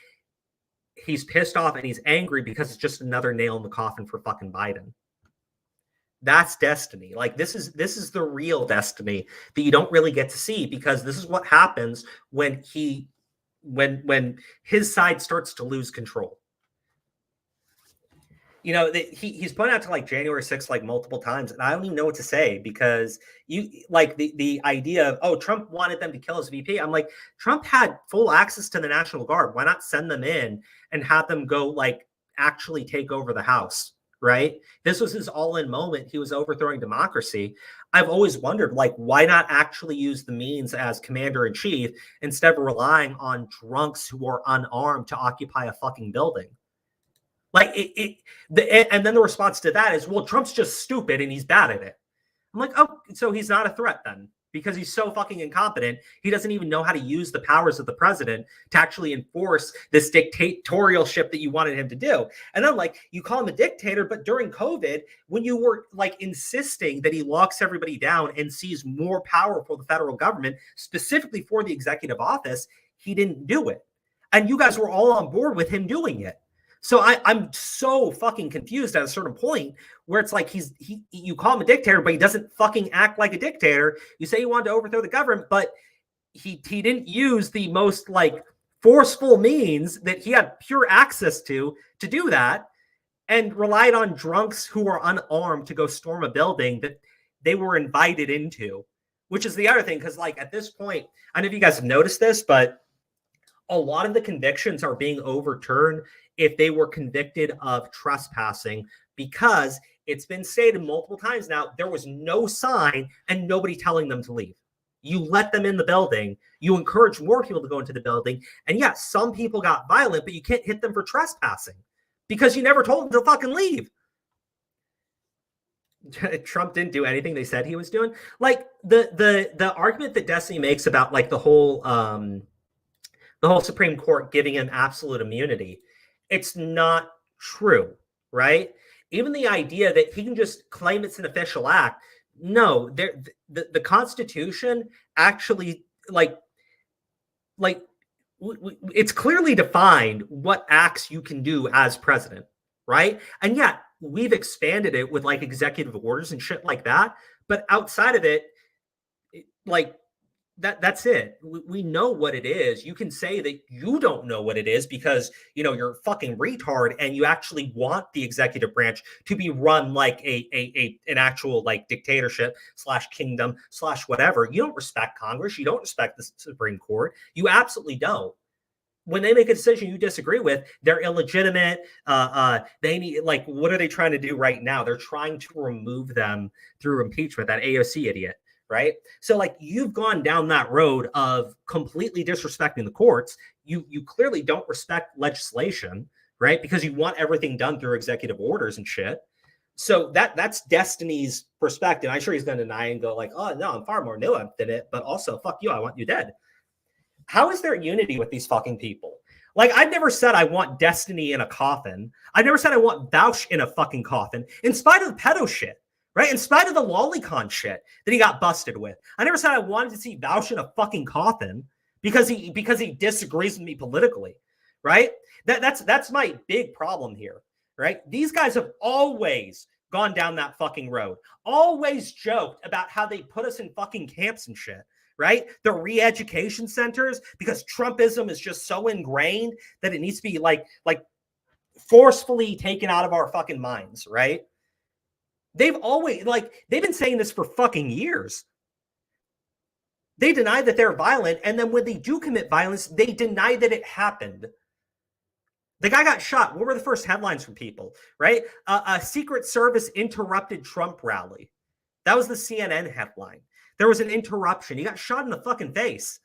S27: He's pissed off and he's angry because it's just another nail in the coffin for fucking Biden. That's destiny. Like this is the real destiny that you don't really get to see, because this is what happens when when his side starts to lose control. You know, he's pointed out to like January 6th like multiple times, and I don't even know what to say, because you like the idea of, oh, Trump wanted them to kill his VP. I'm like, Trump had full access to the National Guard. Why not send them in and have them go like actually take over the House? Right? This was his all-in moment. He was overthrowing democracy. I've always wondered, like, why not actually use the means as commander-in-chief instead of relying on drunks who are unarmed to occupy a fucking building? Like and then the response to that is, well, Trump's just stupid and he's bad at it. I'm like, oh, so he's not a threat then, because he's so fucking incompetent. He doesn't even know how to use the powers of the president to actually enforce this dictatorialship that you wanted him to do. And then like, you call him a dictator, but during COVID, when you were like insisting that he locks everybody down and sees more power for the federal government, specifically for the executive office, he didn't do it. And you guys were all on board with him doing it. So I'm so fucking confused at a certain point where it's like you call him a dictator, but he doesn't fucking act like a dictator. You say you wanted to overthrow the government, but he didn't use the most like forceful means that he had pure access to do that, and relied on drunks who are unarmed to go storm a building that they were invited into, which is the other thing. Because like at this point, I don't know if you guys have noticed this, but a lot of the convictions are being overturned if they were convicted of trespassing, because it's been stated multiple times now, there was no sign and nobody telling them to leave. You let them in the building. You encourage more people to go into the building. And yeah, some people got violent, but you can't hit them for trespassing because you never told them to fucking leave. Trump didn't do anything they said he was doing. Like the argument that Destiny makes about like the whole Supreme Court giving him absolute immunity, it's not true, right? Even the idea that he can just claim it's an official act. No, the Constitution actually it's clearly defined what acts you can do as president, right? And yeah, we've expanded it with like executive orders and shit like that. But outside of it, like that's it. We know what it is. You can say that you don't know what it is because, you know, you're a fucking retard and you actually want the executive branch to be run like an actual like dictatorship / kingdom / whatever. You don't respect Congress. You don't respect the Supreme Court. You absolutely don't. When they make a decision you disagree with, they're illegitimate. They need, like, what are they trying to do right now? They're trying to remove them through impeachment, that AOC idiot. Right. So like you've gone down that road of completely disrespecting the courts. You clearly don't respect legislation, right? Because you want everything done through executive orders and shit. So that's Destiny's perspective. I'm sure he's going to deny and go like, oh, no, I'm far more nuanced than it. But also, fuck you. I want you dead. How is there unity with these fucking people? Like, I've never said I want Destiny in a coffin. I never said I want Vouch in a fucking coffin, in spite of the pedo shit. Right? In spite of the lolicon shit that he got busted with. I never said I wanted to see Vouch in a fucking coffin because he disagrees with me politically. Right? That's my big problem here. Right? These guys have always gone down that fucking road. Always joked about how they put us in fucking camps and shit. Right? The re-education centers, because Trumpism is just so ingrained that it needs to be like forcefully taken out of our fucking minds, right? They've always, they've been saying this for fucking years. They deny that they're violent, and then when they do commit violence, they deny that it happened. The guy got shot. What were the first headlines from people, right? A Secret Service interrupted Trump rally. That was the CNN headline. There was an interruption. He got shot in the fucking face.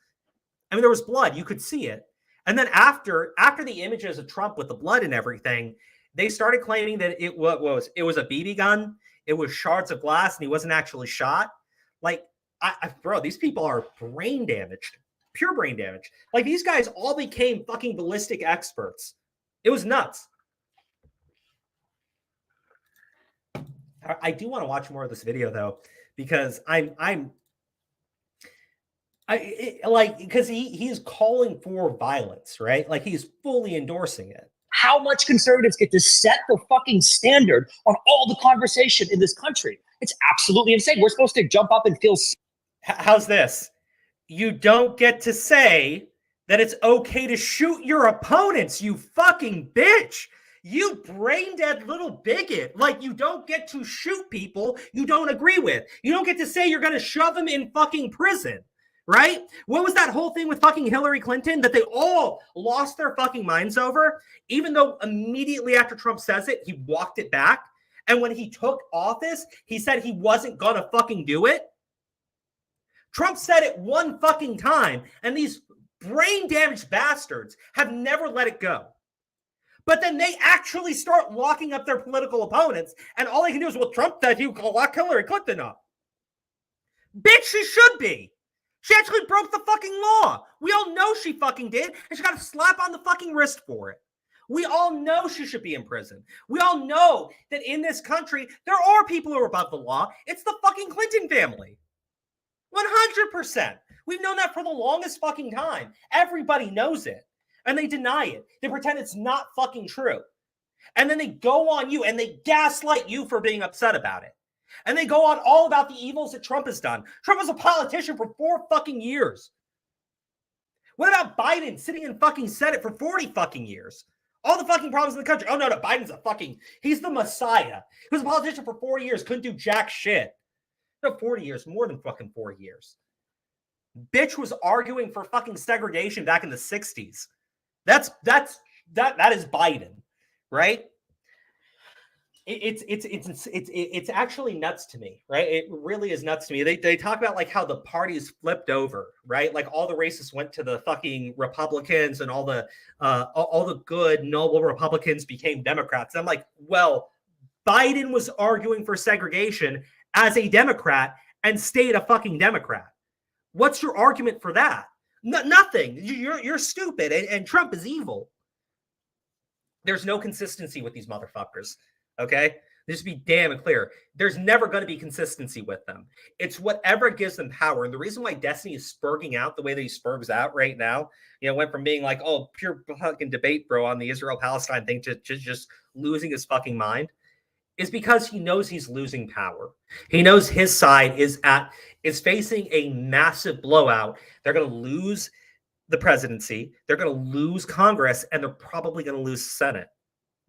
S27: I mean, there was blood. You could see it. And then after the images of Trump with the blood and everything, they started claiming that it was a BB gun. It was shards of glass and he wasn't actually shot. Like, bro, these people are brain damaged, pure brain damage. Like, these guys all became fucking ballistic experts. It was nuts. I do want to watch more of this video though, because because he's calling for violence, right? Like, he's fully endorsing it.
S5: How much conservatives get to set the fucking standard on all the conversation in this country? It's absolutely insane. We're supposed to jump up and feel.
S27: How's this? You don't get to say that it's okay to shoot your opponents, you fucking bitch. You brain dead little bigot. Like, you don't get to shoot people you don't agree with. You don't get to say you're going to shove them in fucking prison, right? What was that whole thing with fucking Hillary Clinton that they all lost their fucking minds over? Even though immediately after Trump says it, he walked it back. And when he took office, he said he wasn't going to fucking do it. Trump said it one fucking time, and these brain-damaged bastards have never let it go. But then they actually start locking up their political opponents, and all they can do is, well, Trump said he would lock Hillary Clinton up. Bitch, she should be. She actually broke the fucking law. We all know she fucking did, and she got a slap on the fucking wrist for it. We all know she should be in prison. We all know that in this country, there are people who are above the law. It's the fucking Clinton family. 100%. We've known that for the longest fucking time. Everybody knows it. And they deny it. They pretend it's not fucking true. And then they go on you and they gaslight you for being upset about it. And they go on all about the evils that Trump has done. Trump was a politician for 4 fucking years. What about Biden sitting in fucking Senate for 40 fucking years? All the fucking problems in the country. Oh, no, he's the messiah. He was a politician for 4 years, couldn't do jack shit. No, 40 years, more than fucking 4 years. Bitch was arguing for fucking segregation back in the 60s. That is Biden, right? It's actually nuts to me, right? It really is nuts to me. They talk about like how the parties flipped over, right? Like all the racists went to the fucking Republicans, and all the good noble Republicans became Democrats. And I'm like, well, Biden was arguing for segregation as a Democrat and stayed a fucking Democrat. What's your argument for that? Nothing. You're stupid, and Trump is evil. There's no consistency with these motherfuckers, okay? Just be damn clear. There's never going to be consistency with them. It's whatever gives them power. And the reason why Destiny is spurging out the way that he spurgs out right now, went from being like, oh, pure fucking debate, bro, on the Israel-Palestine thing to just losing his fucking mind, is because he knows he's losing power. He knows his side is facing a massive blowout. They're going to lose the presidency. They're going to lose Congress, and they're probably going to lose Senate.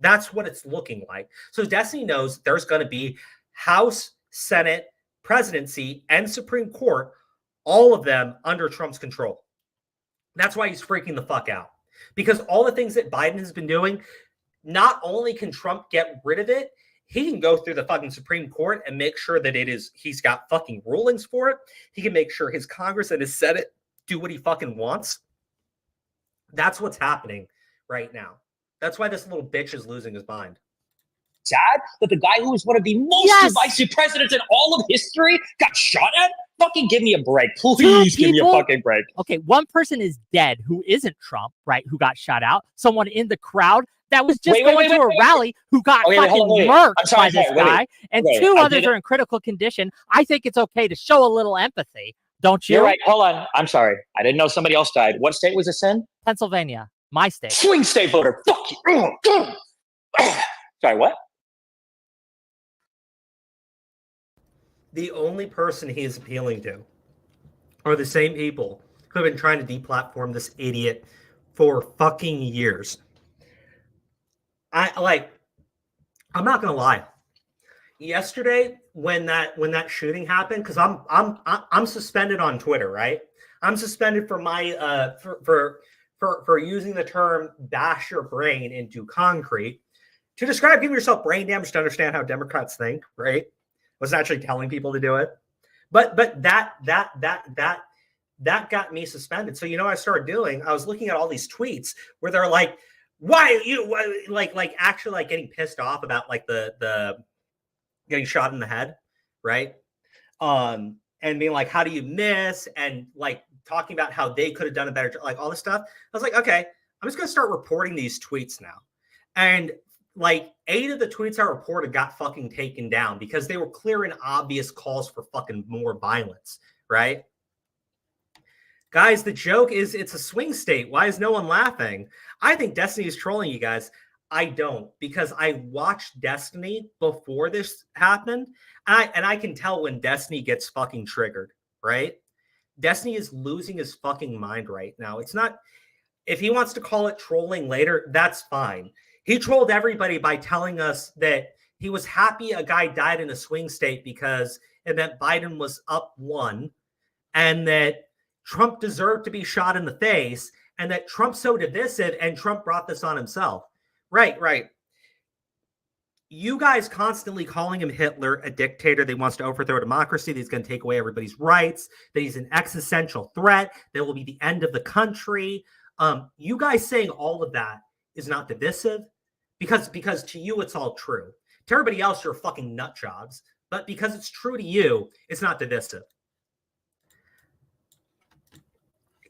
S27: That's what it's looking like. So Destiny knows there's going to be House, Senate, presidency, and Supreme Court, all of them under Trump's control. That's why he's freaking the fuck out. Because all the things that Biden has been doing, not only can Trump get rid of it, he can go through the fucking Supreme Court and make sure that he's got fucking rulings for it. He can make sure his Congress and his Senate do what he fucking wants. That's what's happening right now. That's why this little bitch is losing his mind.
S5: Sad that the guy who was one of the most divisive presidents in all of history got shot at? Fucking give me a break. Please give me a fucking break.
S4: Okay, one person is dead who isn't Trump, right? Who got shot out. Someone in the crowd that was just going to a rally who got fucking murked by this guy. And 2 others are in critical condition. I think it's okay to show a little empathy. Don't you?
S5: You're right. Hold on. I'm sorry. I didn't know somebody else died. What state was this in?
S4: Pennsylvania. My state.
S5: Swing state voter. Fuck you. Sorry, what?
S27: The only person he is appealing to are the same people who have been trying to deplatform this idiot for fucking years. I'm not gonna lie. Yesterday, when that shooting happened, because I'm suspended on Twitter, right? I'm suspended for my for using the term "bash your brain into concrete" to describe giving yourself brain damage to understand how Democrats think, right? I wasn't actually telling people to do it, but that got me suspended. So I started doing. I was looking at all these tweets where they're like, "Why you actually getting pissed off about the getting shot in the head, right?" And being like, "How do you miss?" And talking about how they could have done a better job, all this stuff. I was like, okay, I'm just gonna start reporting these tweets now, and 8 of the tweets I reported got fucking taken down because they were clear and obvious calls for fucking more violence, right? Guys, the joke is it's a swing state. Why is no one laughing? I think Destiny is trolling you guys. I don't, because I watched Destiny before this happened, and I can tell when Destiny gets fucking triggered, right? Destiny is losing his fucking mind right now. It's not, if he wants to call it trolling later, that's fine. He trolled everybody by telling us that he was happy a guy died in a swing state because it meant Biden was up 1, and that Trump deserved to be shot in the face, and that Trump's so divisive, and Trump brought this on himself. Right. You guys constantly calling him Hitler, a dictator that wants to overthrow democracy, that he's going to take away everybody's rights, that he's an existential threat, that will be the end of the country. You guys saying all of that is not divisive because to you, it's all true. To everybody else, you're fucking nut jobs. But because it's true to you, it's not divisive.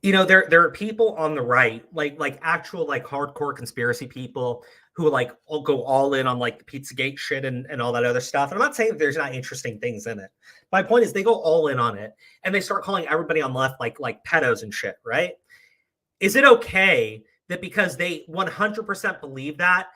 S27: You know, there are people on the right, like actual like hardcore conspiracy people who like all go all in on like the Pizzagate shit and all that other stuff. And I'm not saying that there's not interesting things in it. My point is they go all in on it and they start calling everybody on the left like pedos and shit, right? Is it okay that because they 100% believe that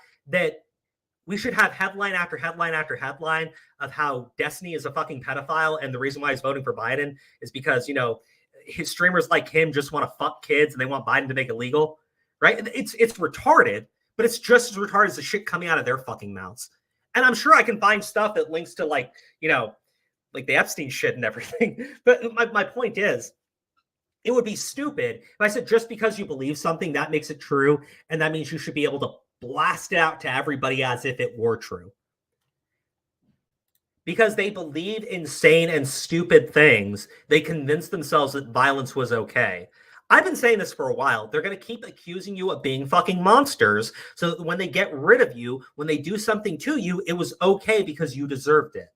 S27: we should have headline after headline after headline of how Destiny is a fucking pedophile and the reason why he's voting for Biden is because, you know, his streamers like him just want to fuck kids and they want Biden to make it legal, right? It's retarded, but it's just as retarded as the shit coming out of their fucking mouths. And I'm sure I can find stuff that links to like, you know, like the Epstein shit and everything. But my point is, it would be stupid if I said just because you believe something, that makes it true. And that means you should be able to blast it out to everybody as if it were true. Because they believe insane and stupid things, they convince themselves that violence was okay. I've been saying this for a while. They're going to keep accusing you of being fucking monsters so that when they get rid of you, when they do something to you, it was okay because you deserved it.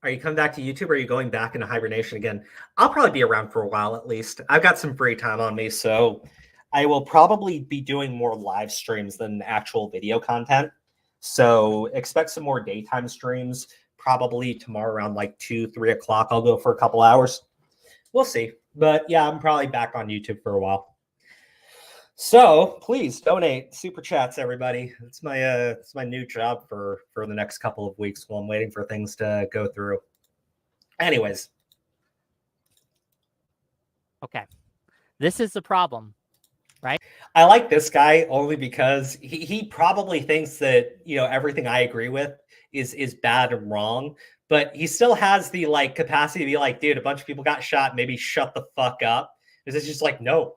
S27: Are you coming back to YouTube or are you going back into hibernation again? I'll probably be around for a while at least. I've got some free time on me, so I will probably be doing more live streams than actual video content. So expect some more daytime streams. Probably tomorrow around like 2, 3 o'clock. I'll go for a couple hours. We'll see. But yeah, I'm probably back on YouTube for a while. So please donate super chats, everybody. It's my new job for the next couple of weeks while I'm waiting for things to go through. Anyways.
S4: Okay. This is the problem. Right.
S27: I like this guy only because he probably thinks that, you know, everything I agree with is bad and wrong, but he still has the like capacity to be like, dude, a bunch of people got shot. Maybe shut the fuck up. It's just like, no.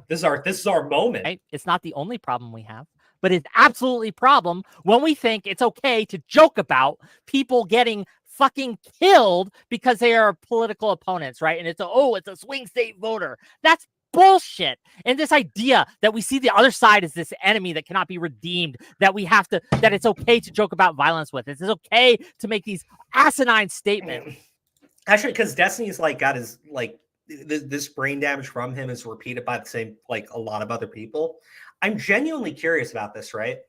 S27: This is our moment.
S4: Right? It's not the only problem we have, but it's absolutely a problem when we think it's okay to joke about people getting fucking killed because they are political opponents, right? And it's a swing state voter. That's bullshit. And this idea that we see the other side as this enemy that cannot be redeemed, that it's okay to joke about violence with. It's okay to make these asinine statements.
S27: Actually, because Destiny's like got his like this brain damage from him is repeated by the same like a lot of other people. I'm genuinely curious about this, right?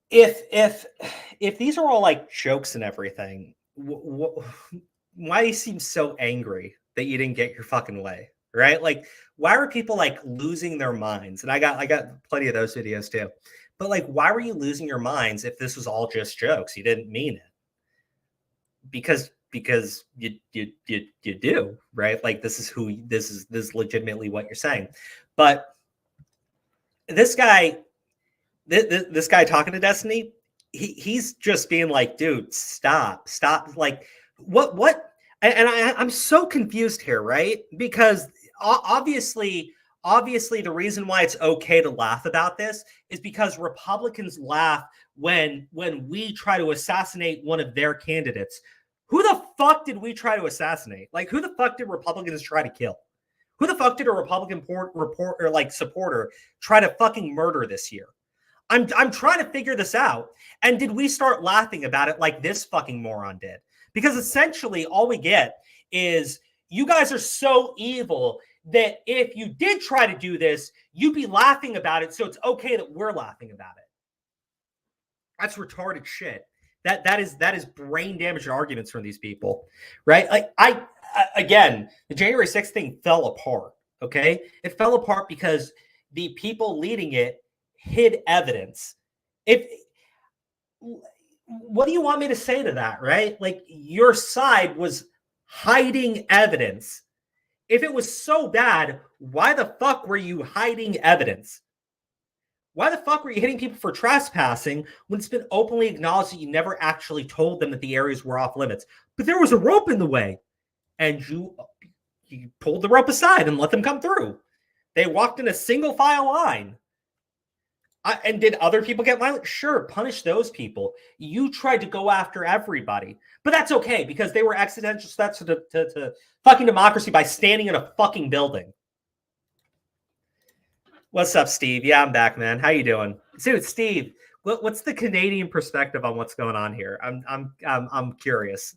S27: If these are all like jokes and everything, why do you seem so angry that you didn't get your fucking way, right? Like, why were people like losing their minds? And I got plenty of those videos too. But like, why were you losing your minds if this was all just jokes? You didn't mean it. Because you do, right? Like this is legitimately what you're saying. But this guy talking to Destiny, he's just being like, dude, stop. Like, what? And I'm so confused here, right? Because obviously the reason why it's okay to laugh about this is because Republicans laugh when we try to assassinate one of their candidates. Who the fuck did we try to assassinate? Like, who the fuck did Republicans try to kill? Who the fuck did a Republican supporter try to fucking murder this year? I'm trying to figure this out. And did we start laughing about it like this fucking moron did? Because essentially all we get is you guys are so evil that if you did try to do this, you'd be laughing about it. So it's okay that we're laughing about it. That's retarded shit. That is brain damaged arguments from these people, right? Like again, the January 6th thing fell apart. Okay, it fell apart because the people leading it hid evidence. What do you want me to say to that, right? Like, your side was hiding evidence. If it was so bad, why the fuck were you hiding evidence? Why the fuck were you hitting people for trespassing when it's been openly acknowledged that you never actually told them that the areas were off limits? But there was a rope in the way, and you pulled the rope aside and let them come through. They walked in a single file line. And did other people get violent? Sure, punish those people. You tried to go after everybody. But that's okay, because they were existential threats to fucking democracy by standing in a fucking building. What's up, Steve? Yeah, I'm back, man. How you doing? Dude, Steve, what's the Canadian perspective on what's going on here? I'm curious.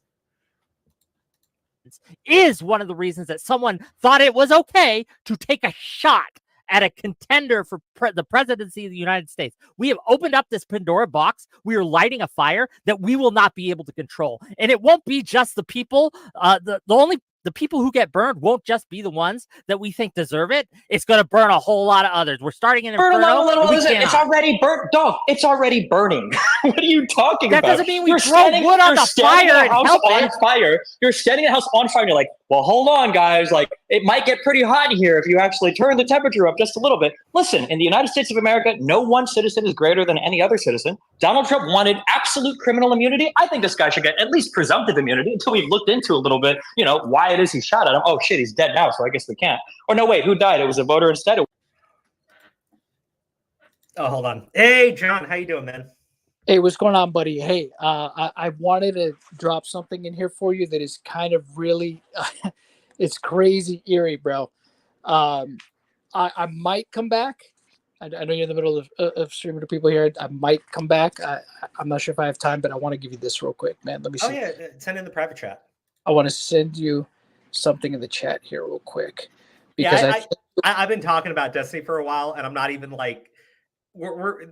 S4: Is one of the reasons that someone thought it was okay to take a shot at a contender for the presidency of the United States. We have opened up this Pandora box. We are lighting a fire that we will not be able to control. And it won't be just the people. The people who get burned won't just be the ones that we think deserve it. It's going to burn a whole lot of others. We're starting an inferno.
S5: It's already burnt, dog. It's already burning. What are you talking about?
S4: That doesn't mean we throw wood on the fire and help it.
S5: Fire. You're standing in a house on fire. And you're like, well, hold on, guys. Like, it might get pretty hot here if you actually turn the temperature up just a little bit. Listen, in the United States of America, no one citizen is greater than any other citizen. Donald Trump wanted absolute criminal immunity. I think this guy should get at least presumptive immunity until we've looked into a little bit, why it is he shot at him. Oh, shit, he's dead now, so I guess we can't. Or no, wait, who died? It was a voter instead.
S27: Oh, hold on. Hey, John, how you doing, man?
S6: Hey, what's going on, buddy? Hey, I wanted to drop something in here for you that is kind of really, it's crazy eerie, bro. I might come back. I know you're in the middle of streaming to people here. I might come back. I'm not sure if I have time, but I want to give you this real quick, man. Let me see.
S27: Oh, yeah. Send in the private chat.
S6: I want to send you something in the chat here real quick. Because
S27: I've been talking about Destiny for a while, and I'm not even like,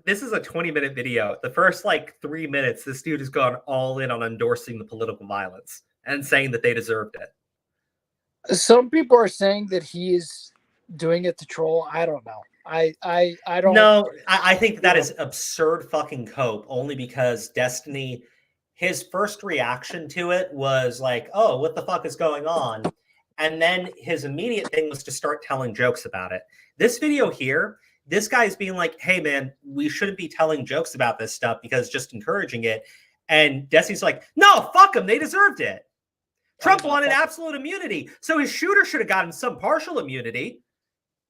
S27: this is a 20-minute video. The first 3 minutes, this dude has gone all in on endorsing the political violence and saying that they deserved it.
S6: Some people are saying that he is doing it to troll. I don't know. I don't
S27: know. I think that is absurd fucking cope, only because Destiny, his first reaction to it was like, oh, what the fuck is going on? And then his immediate thing was to start telling jokes about it. This video here, this guy's being like, hey, man, we shouldn't be telling jokes about this stuff because just encouraging it. And Destiny's like, no, fuck them. They deserved it. Trump wanted absolute immunity. So his shooter should have gotten some partial immunity.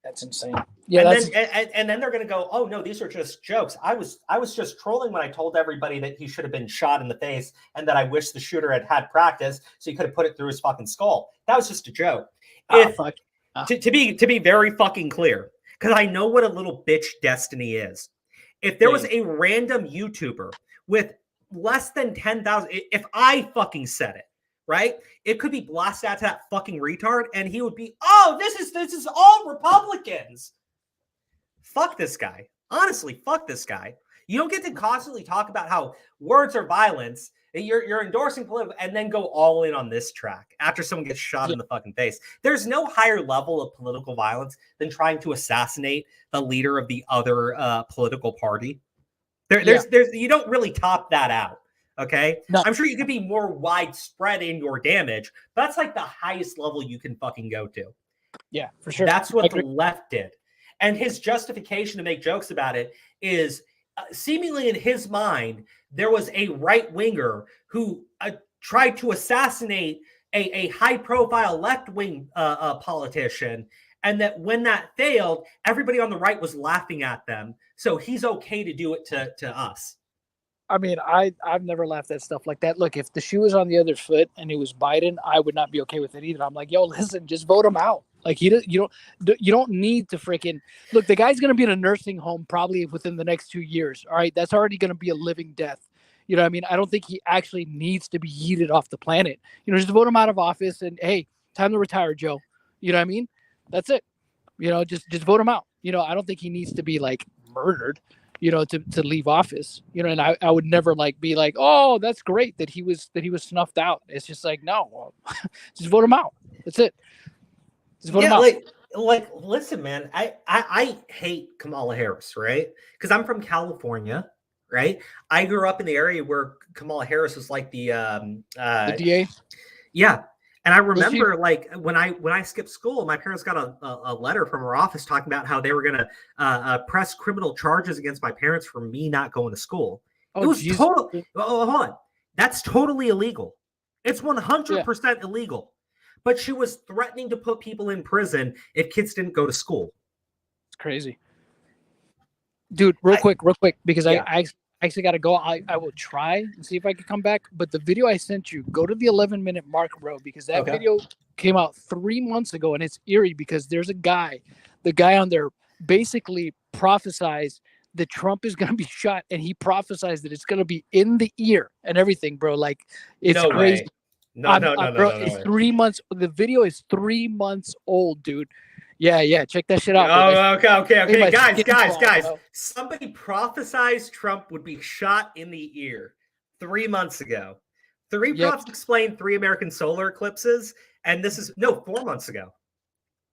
S6: That's insane. Yeah,
S27: and then they're going to go, oh, no, these are just jokes. I was just trolling when I told everybody that he should have been shot in the face and that I wish the shooter had practice so he could have put it through his fucking skull. That was just a joke. To be very fucking clear, because I know what a little bitch Destiny is. If there was a random YouTuber with less than 10,000, if I fucking said it, right? It could be blasted out to that fucking retard, and he would be, oh, this is all Republicans. Fuck this guy. Honestly, fuck this guy. You don't get to constantly talk about how words are violence. You're endorsing political, and then go all in on this track after someone gets shot in the fucking face. There's no higher level of political violence than trying to assassinate the leader of the other political party. There's you don't really top that out. Okay. No. I'm sure you could be more widespread in your damage, but that's like the highest level you can fucking go to.
S6: Yeah, for sure.
S27: That's what the left did. And his justification to make jokes about it is seemingly in his mind, there was a right winger who tried to assassinate a high profile left wing politician. And that when that failed, everybody on the right was laughing at them. So he's okay to do it to us.
S6: I mean, I've never laughed at stuff like that. Look, if the shoe was on the other foot and it was Biden, I would not be okay with it either. I'm like, yo, listen, just vote him out. Like you don't need to freaking look. The guy's gonna be in a nursing home probably within the next 2 years. All right, that's already gonna be a living death. You know what I mean? I don't think he actually needs to be yeeted off the planet. Just vote him out of office and hey, time to retire, Joe. You know what I mean? That's it. Just vote him out. I don't think he needs to be like murdered. to leave office, and I would never like be like, oh, that's great that he was snuffed out. It's just like, no, just vote him out. That's it. Just vote him out.
S27: Like, listen, man, I hate Kamala Harris, right? Because I'm from California, right? I grew up in the area where Kamala Harris was like the
S6: DA.
S27: Yeah. And I remember, like, when I skipped school, my parents got a letter from her office talking about how they were going to press criminal charges against my parents for me not going to school. It was totally. Oh, hold on, that's totally illegal. It's 100% illegal. But she was threatening to put people in prison if kids didn't go to school.
S6: It's crazy, dude. Real quick, because I actually got to go. I will try and see if I can come back. But the video I sent you, go to the 11-minute mark, bro, because that video came out 3 months ago, and it's eerie because there's the guy on there basically prophesies that Trump is going to be shot, and he prophesies that it's going to be in the ear and everything, bro. Like, it's crazy.
S27: No,
S6: bro, it's 3 months. The video is 3 months old, dude. Yeah, check that shit out.
S27: Oh, okay. Guys. Somebody prophesized Trump would be shot in the ear 3 months ago. Three prophets explained 3 American solar eclipses, and this is 4 months ago.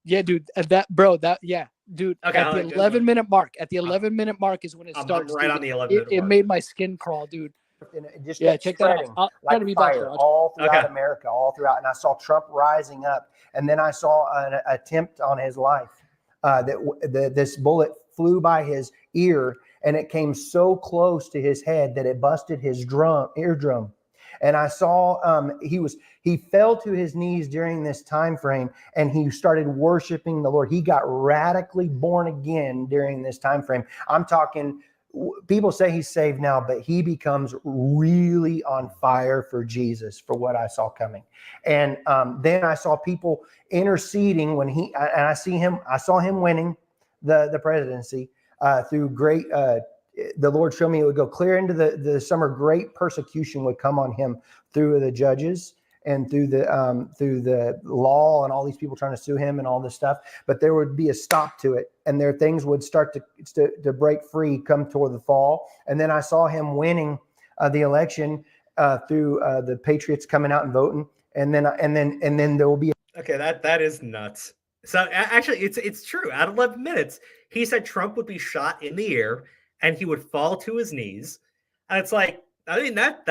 S6: Yeah, dude. Dude.
S27: Okay,
S6: at the 11-minute mark. At the 11-minute mark is when it starts.
S27: I'm right on the 11-minute mark.
S6: It made my skin crawl, dude.
S7: And it just
S6: check that out. I'll try to be back there.
S7: All throughout America, all throughout. And I saw Trump rising up, and then I saw an attempt on his life. This bullet flew by his ear, and it came so close to his head that it busted his eardrum. And I saw he fell to his knees during this time frame, and he started worshiping the Lord. He got radically born again during this time frame. I'm talking. People say he's saved now, but he becomes really on fire for Jesus, for what I saw coming. And then I saw people interceding when I saw him winning the presidency through great, the Lord showed me it would go clear into the summer. Great persecution would come on him through the judges and through the law and all these people trying to sue him and all this stuff. But there would be a stop to it, and there things would start to break free come toward the fall. And then I saw him winning the election through the Patriots coming out and voting. And then there will be.
S27: Okay, that is nuts. So actually, it's true. At 11 minutes, he said Trump would be shot in the ear and he would fall to his knees. And it's like, I mean, that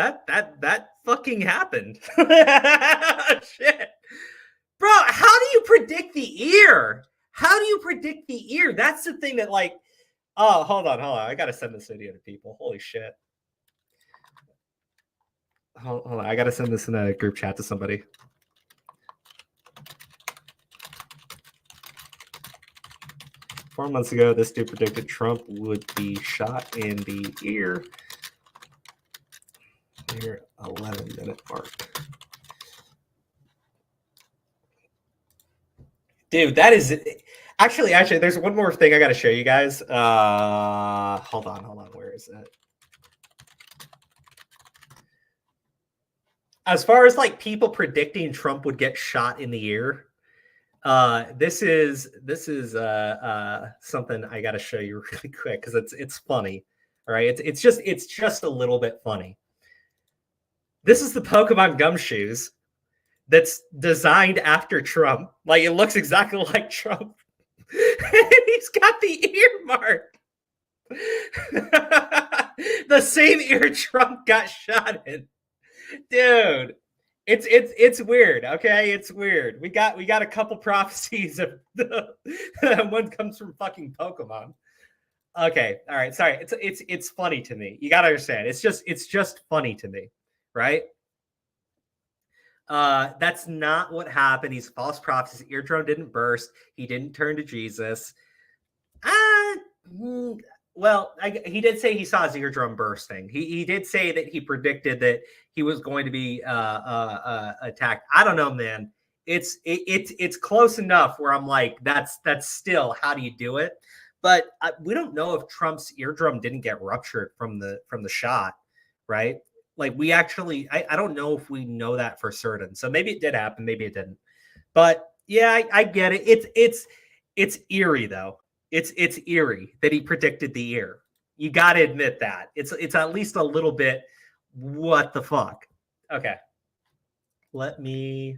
S27: fucking happened. Shit. Bro, how do you predict the ear? How do you predict the ear? That's the thing that, like, oh, hold on. I got to send this video to people. Holy shit. Hold on. I got to send this in a group chat to somebody. Four months ago, this dude predicted Trump would be shot in the ear. Here, 11-minute mark. Dude, that is actually. There's one more thing I got to show you guys. Hold on. Where is it? As far as like people predicting Trump would get shot in the ear, this is something I got to show you really quick because it's funny. All right, it's just a little bit funny. This is the Pokemon Gumshoes that's designed after Trump. Like, it looks exactly like Trump. And he's got the ear mark. The same ear Trump got shot in. Dude, it's weird, okay? It's weird. We got a couple prophecies of one comes from fucking Pokemon. Okay, all right, sorry. It's funny to me. You gotta understand. It's just funny to me. Right? That's not what happened. He's false prophecy. His eardrum didn't burst. He didn't turn to Jesus. Well, he did say he saw his eardrum bursting. He did say that he predicted that he was going to be attacked. I don't know, man. It's close enough where I'm like, that's still, how do you do it? But we don't know if Trump's eardrum didn't get ruptured from the shot, right? Like, we actually, I don't know if we know that for certain. So maybe it did happen, maybe it didn't. But yeah, I get it. It's eerie though. It's eerie that he predicted the ear. You got to admit that. It's at least a little bit, what the fuck? Okay. Okay,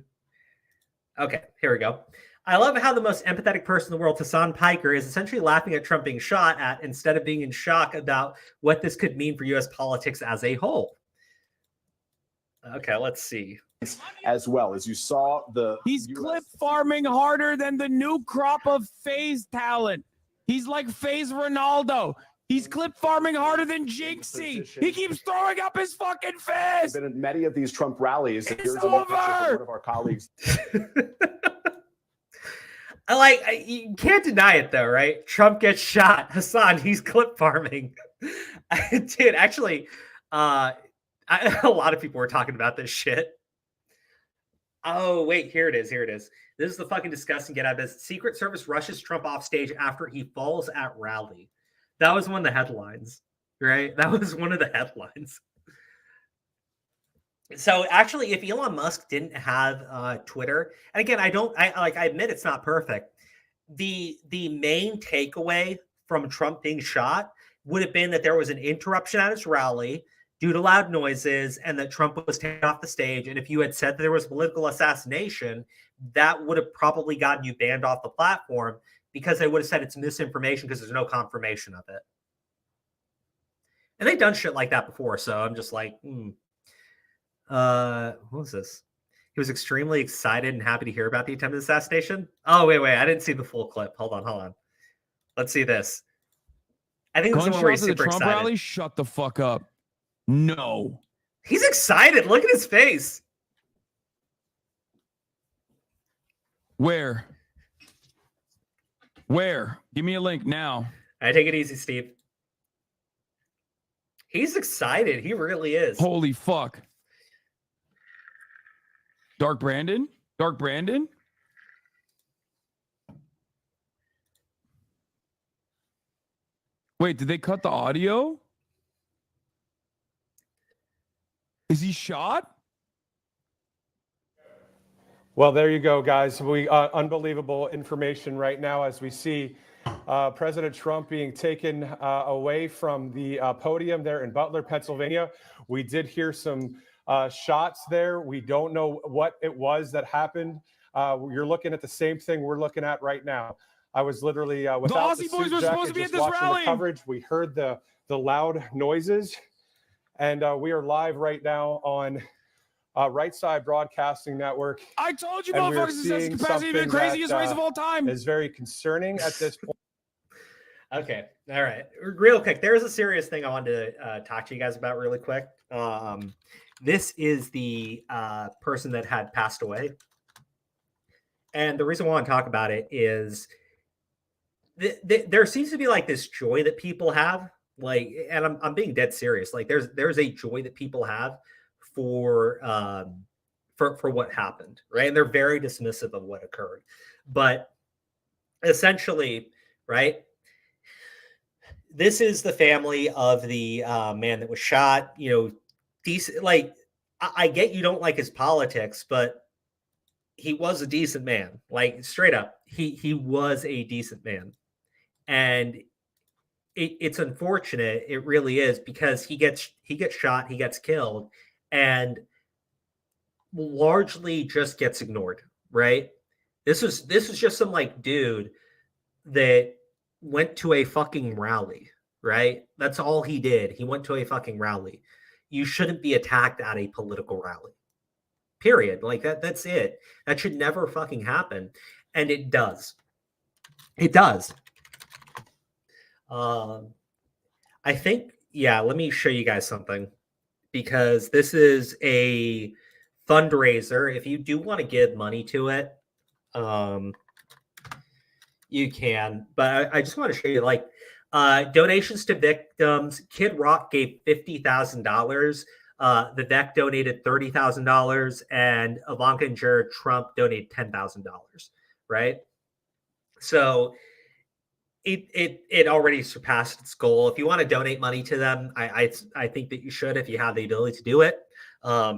S27: here we go. I love how the most empathetic person in the world, Hassan Piker, is essentially laughing at Trump being shot at instead of being in shock about what this could mean for U.S. politics as a whole. Okay, let's see.
S1: As well as you saw
S8: he's clip farming harder than the new crop of phase talent. He's like phase Ronaldo. He's clip farming harder than Jinxie. He keeps throwing up his fucking fist.
S1: Been in many of these Trump rallies.
S8: It's
S1: Here's a look at from one of our colleagues.
S27: You can't deny it though, right? Trump gets shot. Hassan, he's clip farming. Dude, actually, a lot of people were talking about this shit. Oh, wait, here it is. This is the fucking disgusting get out of this. Secret Service rushes Trump off stage after he falls at rally. That was one of the headlines, right? That was one of the headlines. So actually, if Elon Musk didn't have Twitter, and again, I admit it's not perfect. The main takeaway from Trump being shot would have been that there was an interruption at his rally due to loud noises and that Trump was taken off the stage. And if you had said that there was political assassination, that would have probably gotten you banned off the platform because they would have said it's misinformation because there's no confirmation of it. And they've done shit like that before. So I'm just like, what was this? He was extremely excited and happy to hear about the attempted assassination. Oh, wait. I didn't see the full clip. Hold on. Let's see this. I think this is the one where he's super
S8: Trump
S27: excited.
S8: rally? Shut the fuck up. No.
S27: He's excited. Look at his face.
S8: Where? Give me a link now.
S27: I take it easy, Steve. He's excited. He really is.
S8: Holy fuck. Dark Brandon? Wait, did they cut the audio? Is he shot?
S9: Well, there you go, guys. We unbelievable information right now as we see President Trump being taken away from the podium there in Butler, Pennsylvania. We did hear some shots there. We don't know what it was that happened. You're looking at the same thing we're looking at right now. I was literally without the
S8: Aussie boys
S9: suit
S8: were
S9: jacket,
S8: supposed to be
S9: just
S8: at this
S9: watching
S8: rally.
S9: the coverage. We heard the loud noises, and we are live right now on Right Side Broadcasting Network.
S8: I told you,
S9: And we are
S8: motherfuckers, this
S9: seeing
S8: capacity the
S9: something
S8: craziest
S9: that,
S8: race of all time.
S9: Is very concerning at this point.
S27: Okay. All right. Real quick. There's a serious thing I wanted to talk to you guys about really quick. This is the person that had passed away. And the reason why I want to talk about it is there seems to be like this joy that people have. Like, and I'm being dead serious. Like there's a joy that people have for what happened, right? And they're very dismissive of what occurred. But essentially, right, this is the family of the man that was shot. You know, decent. Like, I get you don't like his politics, but he was a decent man. Like, straight up, he was a decent man, and it's unfortunate. It really is, because he gets shot, he gets killed, and largely just gets ignored. Right? This was just some like dude that went to a fucking rally, right? That's all he did. He went to a fucking rally. You shouldn't be attacked at a political rally. Period. Like that's it. That should never fucking happen. And it does. It does. I think, yeah, let me show you guys something, because this is a fundraiser. If you do want to give money to it, you can, but I just want to show you, like, donations to victims. Kid Rock gave $50,000. Vivek donated $30,000, and Ivanka and Jared Trump donated $10,000. Right? So it already surpassed its goal. If you want to donate money to them, I think that you should, if you have the ability to do it.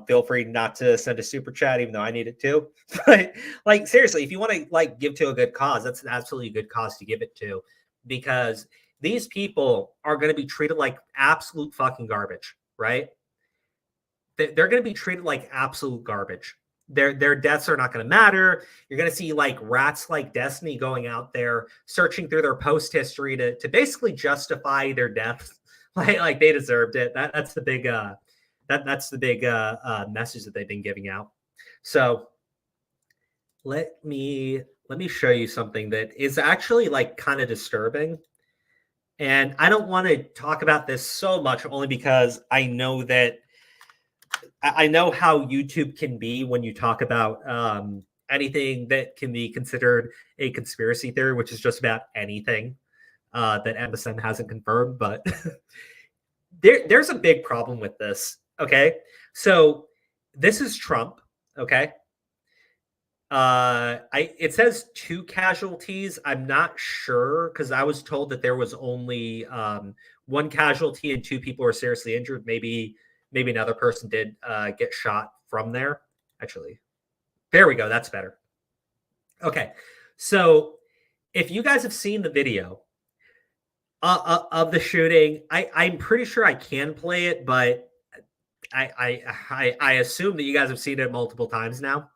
S27: Feel free not to send a super chat, even though I need it too. But like, seriously, if you want to like give to a good cause, that's an absolutely good cause to give it to, because these people are going to be treated like absolute fucking garbage, right? They're going to be treated like absolute garbage. Their deaths are not going to matter. You're going to see like rats like Destiny going out there searching through their post history to basically justify their deaths, like they deserved it. That's the big message that they've been giving out. So let me show you something that is actually like kind of disturbing. And I don't want to talk about this so much, only because I know how YouTube can be when you talk about anything that can be considered a conspiracy theory, which is just about anything that MSM hasn't confirmed. But there's a big problem with this. Okay, so this is Trump. Okay, it says 2 casualties. I'm not sure, because I was told that there was only 1 casualty and 2 people were seriously injured. Maybe another person did get shot from there. Actually, there we go. That's better. Okay, so if you guys have seen the video of the shooting, I'm pretty sure I can play it, but I assume that you guys have seen it multiple times now.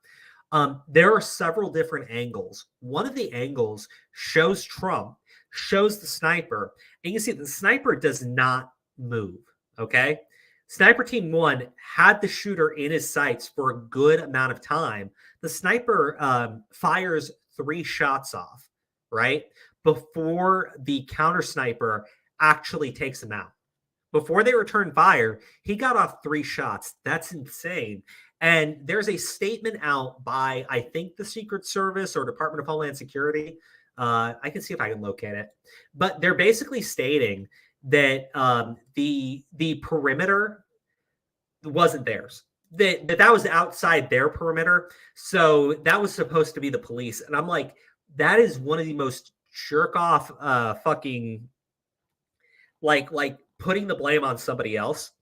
S27: There are several different angles. One of the angles shows Trump, shows the sniper, and you can see the sniper does not move. Okay. Sniper Team 1 had the shooter in his sights for a good amount of time. The sniper fires 3 shots off, right? Before the counter sniper actually takes him out. Before they return fire, he got off 3 shots. That's insane. And there's a statement out by, I think, the Secret Service or Department of Homeland Security. I can see if I can locate it. But they're basically stating that the perimeter wasn't theirs. That was outside their perimeter. So that was supposed to be the police. And I'm like, that is one of the most jerk off fucking like putting the blame on somebody else.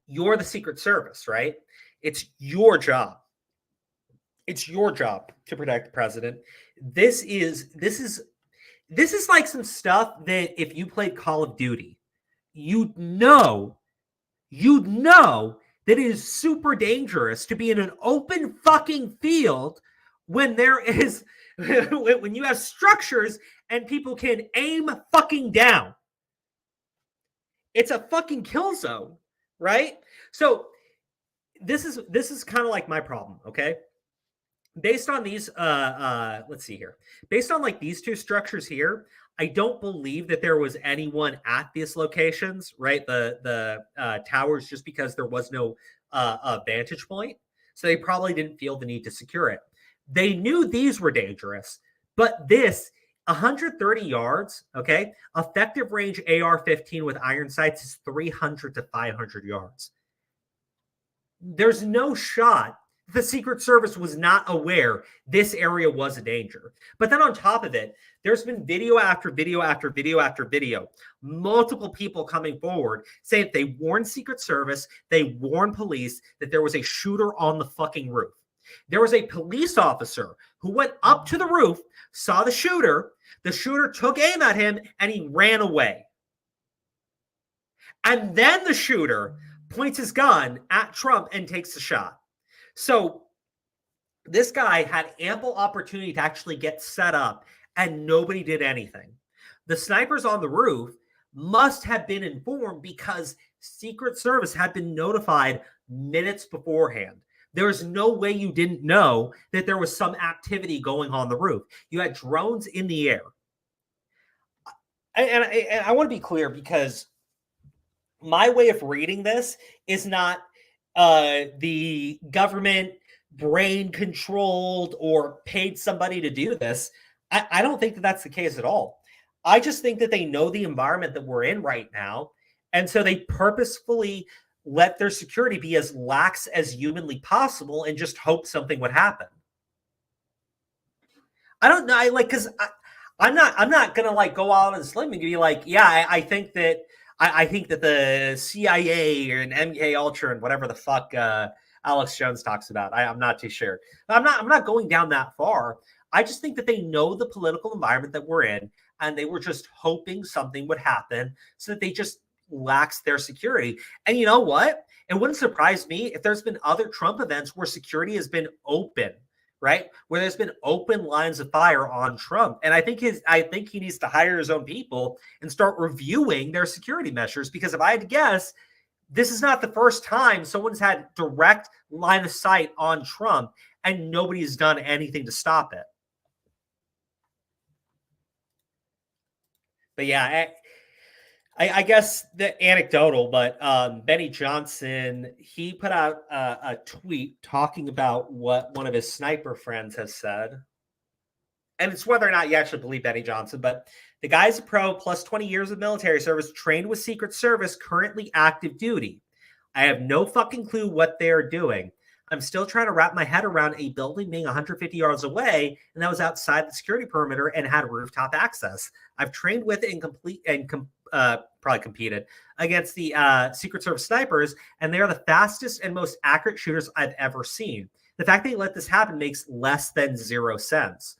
S27: You're the Secret Service, right? It's your job. It's your job to protect the president. This is like some stuff that if you played Call of Duty, you'd know that it is super dangerous to be in an open fucking field when there is when you have structures and people can aim fucking down. It's a fucking kill zone, right? So this is kind of like my problem, okay? Based on these let's see here. Based on like these 2 structures here, I don't believe that there was anyone at these locations, right? The towers, just because there was no vantage point. So they probably didn't feel the need to secure it. They knew these were dangerous, but this 130 yards, okay? Effective range AR-15 with iron sights is 300 to 500 yards. There's no shot the Secret Service was not aware this area was a danger. But then on top of it, there's been video after video after video after video, multiple people coming forward saying they warned Secret Service, they warned police that there was a shooter on the fucking roof. There was a police officer who went up to the roof, saw the shooter took aim at him, and he ran away. And then the shooter points his gun at Trump and takes the shot. So this guy had ample opportunity to actually get set up, and nobody did anything. The snipers on the roof must have been informed because Secret Service had been notified minutes beforehand. There's no way you didn't know that there was some activity going on the roof. You had drones in the air. And I want to be clear, because my way of reading this is not the government brain controlled or paid somebody to do this. I don't think that that's the case at all. I just think that they know the environment that we're in right now. And so they purposefully let their security be as lax as humanly possible and just hope something would happen. I don't know. I'm not going to like go out on a limb and be like, yeah, I think that the CIA and MK Ultra and whatever the fuck Alex Jones talks about. I'm not too sure. I'm not going down that far. I just think that they know the political environment that we're in, and they were just hoping something would happen so that they just lax their security. And you know what? It wouldn't surprise me if there's been other Trump events where security has been open, right? Where there's been open lines of fire on Trump. And I think he needs to hire his own people and start reviewing their security measures, because if I had to guess, this is not the first time someone's had direct line of sight on Trump and nobody's done anything to stop it. But yeah, I guess the anecdotal, but Benny Johnson, he put out a tweet talking about what one of his sniper friends has said. And it's whether or not you actually believe Benny Johnson, but the guy's a pro, plus 20 years of military service, trained with Secret Service, currently active duty. I have no fucking clue what they're doing. I'm still trying to wrap my head around a building being 150 yards away, and that was outside the security perimeter and had rooftop access. I've trained with probably competed against the Secret Service snipers, and they are the fastest and most accurate shooters I've ever seen. The fact that they let this happen makes less than 0 sense.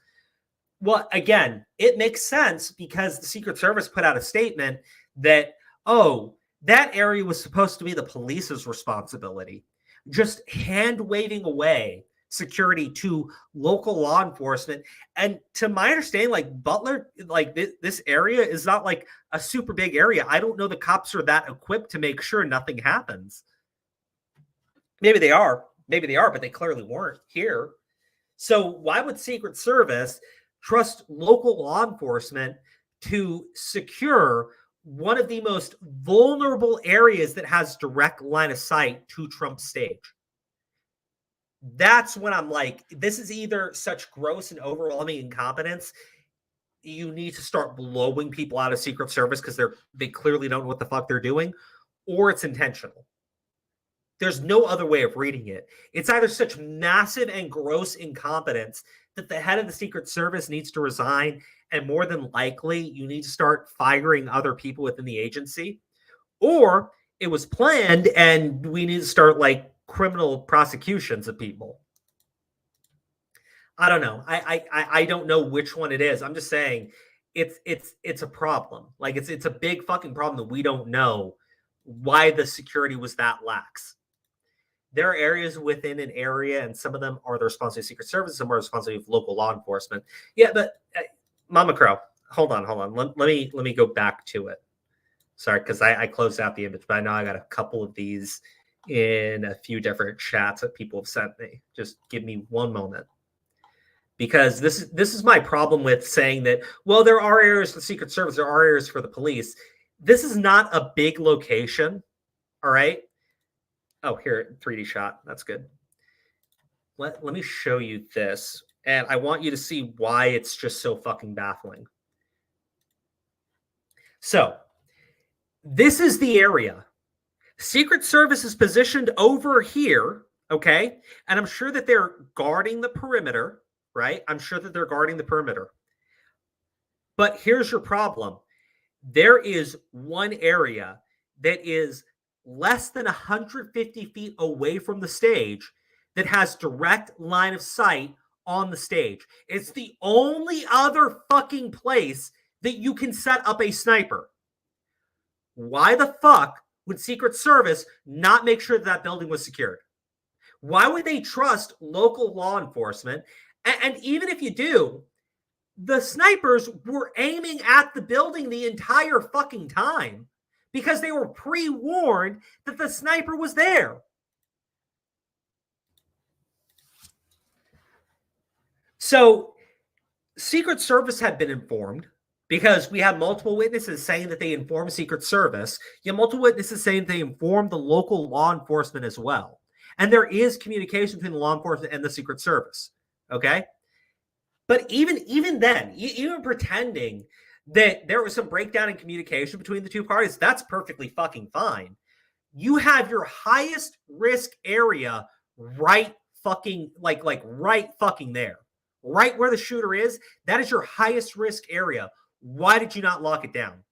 S27: Well, again, it makes sense because the Secret Service put out a statement that, that area was supposed to be the police's responsibility. Just hand-waving away security to local law enforcement. And to my understanding, like Butler, like this area is not like a super big area. I don't know the cops are that equipped to make sure nothing happens. Maybe they are, but they clearly weren't here. So why would Secret Service trust local law enforcement to secure one of the most vulnerable areas that has direct line of sight to Trump's stage? That's when I'm like, this is either such gross and overwhelming incompetence. You need to start blowing people out of Secret Service because they clearly don't know what the fuck they're doing, or it's intentional. There's no other way of reading it. It's either such massive and gross incompetence that the head of the Secret Service needs to resign, and more than likely, you need to start firing other people within the agency, or it was planned and we need to start like criminal prosecutions of people. I don't know. I don't know which one it is. I'm just saying it's a problem. Like it's a big fucking problem that we don't know why the security was that lax. There are areas within an area, and some of them are the responsibility of Secret Service, some are responsibility of local law enforcement. Yeah, but Mama Crow, hold on. Let me go back to it. Sorry, because I closed out the image, but I know I got a couple of these in a few different chats that people have sent me. Just give me one moment. Because this is my problem with saying that, well, there are areas for the Secret Service, there are areas for the police. This is not a big location, all right? Oh, here, 3D shot. That's good. Let me show you this. And I want you to see why it's just so fucking baffling. So, this is the area. Secret Service is positioned over here, okay? And I'm sure that they're guarding the perimeter, right? I'm sure that they're guarding the perimeter. But here's your problem. There is one area that is less than 150 feet away from the stage that has direct line of sight on the stage. It's the only other fucking place that you can set up a sniper. Why the fuck would Secret Service not make sure that building was secured? Why would they trust local law enforcement? And even if you do, the snipers were aiming at the building the entire fucking time because they were pre-warned that the sniper was there. So Secret Service had been informed because we have multiple witnesses saying that they informed Secret Service. You have multiple witnesses saying they informed the local law enforcement as well. And there is communication between the law enforcement and the Secret Service. Okay? But even then, even pretending that there was some breakdown in communication between the two parties, that's perfectly fucking fine. You have your highest risk area right fucking, like right fucking there. Right where the shooter is, that is your highest risk area. Why did you not lock it down?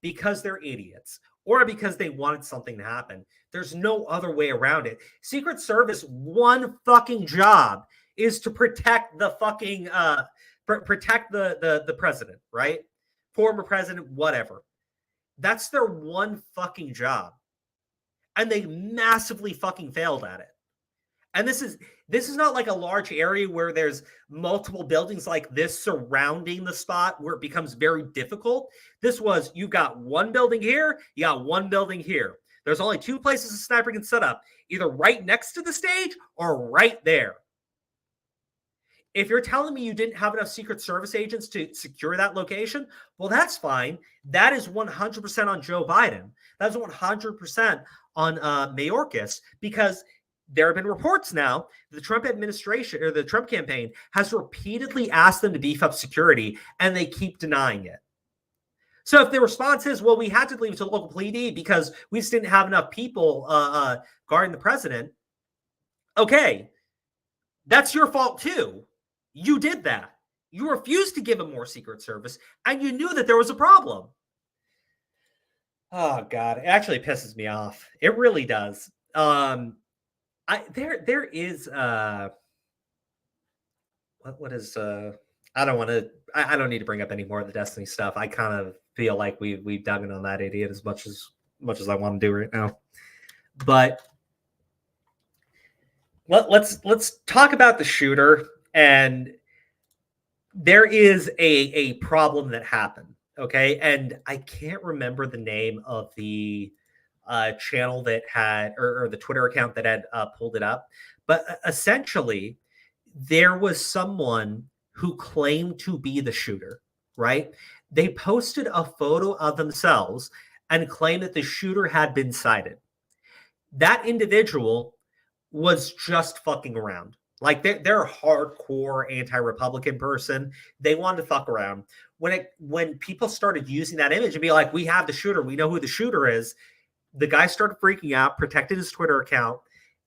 S27: Because they're idiots. or because they wanted something to happen. There's no other way around it. Secret Service one fucking job is to protect the fucking protect the president, right? Former president, whatever. That's their one fucking job. And they massively fucking failed at it. And this is not like a large area where there's multiple buildings like this surrounding the spot where it becomes very difficult. This was, you got one building here, you got one building here. There's only two places a sniper can set up, either right next to the stage or right there. If you're telling me you didn't have enough Secret Service agents to secure that location, well, that's fine. That is 100% on Joe Biden. That's 100% on Mayorkas, because there have been reports now the Trump administration or the Trump campaign has repeatedly asked them to beef up security, and they keep denying it. So if the response is, well, we had to leave it to local PD because we just didn't have enough people guarding the president, okay, that's your fault too. You did that. You refused to give him more Secret Service, and you knew that there was a problem. Oh, God. It actually pisses me off. It really does. There is what is I don't need to bring up any more of the Destiny stuff. I kind of feel like we've dug in on that idiot as much as I want to do right now. But let's talk about the shooter. And there is a problem that happened. Okay. And I can't remember the name of the channel that had, or the Twitter account that had pulled it up. But essentially, there was someone who claimed to be the shooter, right? They posted a photo of themselves and claimed that the shooter had been sighted. That individual was just fucking around. Like they're a hardcore anti-Republican person. They wanted to fuck around. When people started using that image and be like, we have the shooter, we know who the shooter is, the guy started freaking out, protected his Twitter account,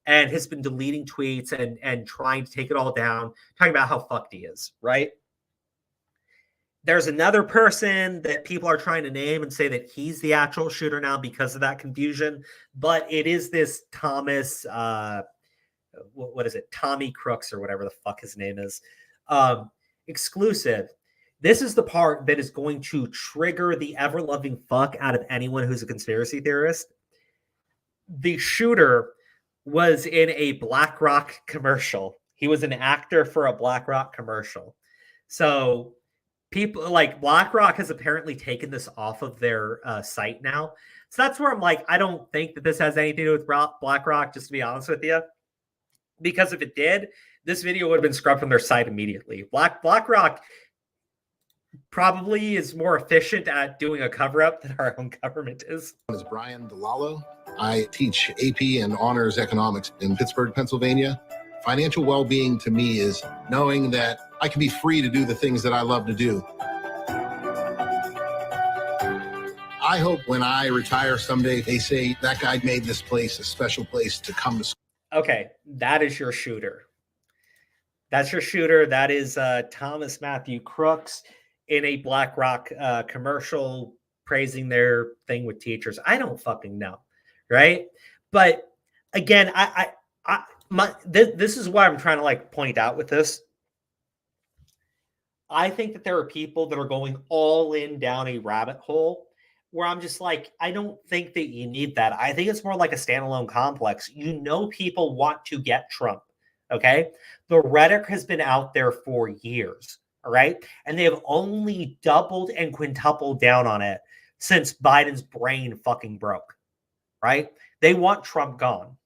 S27: and has been deleting tweets and trying to take it all down, talking about how fucked he is, right? There's another person that people are trying to name and say that he's the actual shooter now because of that confusion, but it is this Thomas, what is it? Tommy Crooks or whatever the fuck his name is. Exclusive. This is the part that is going to trigger the ever-loving fuck out of anyone who's a conspiracy theorist. The shooter was in a BlackRock commercial. He was an actor for a BlackRock commercial. So people like BlackRock has apparently taken this off of their site now. So that's where I'm like, I don't think that this has anything to do with BlackRock, just to be honest with you. Because if it did, this video would have been scrubbed from their site immediately. BlackRock probably is more efficient at doing a cover-up than our own government is.
S10: My name is Brian DeLallo. I teach AP and honors economics in Pittsburgh, Pennsylvania. Financial well-being to me is knowing that I can be free to do the things that I love to do. I hope when I retire someday, they say that guy made this place a special place to come to school.
S27: Okay, that is your shooter. That's your shooter. That is Thomas Matthew Crooks in a BlackRock commercial praising their thing with teachers. I don't fucking know, right? But again, this is why I'm trying to like point out with this. I think that there are people that are going all in down a rabbit hole where I'm just like, I don't think that you need that. I think it's more like a standalone complex. You know, people want to get Trump, okay? The rhetoric has been out there for years, all right? And they have only doubled and quintupled down on it since Biden's brain fucking broke, right? They want Trump gone.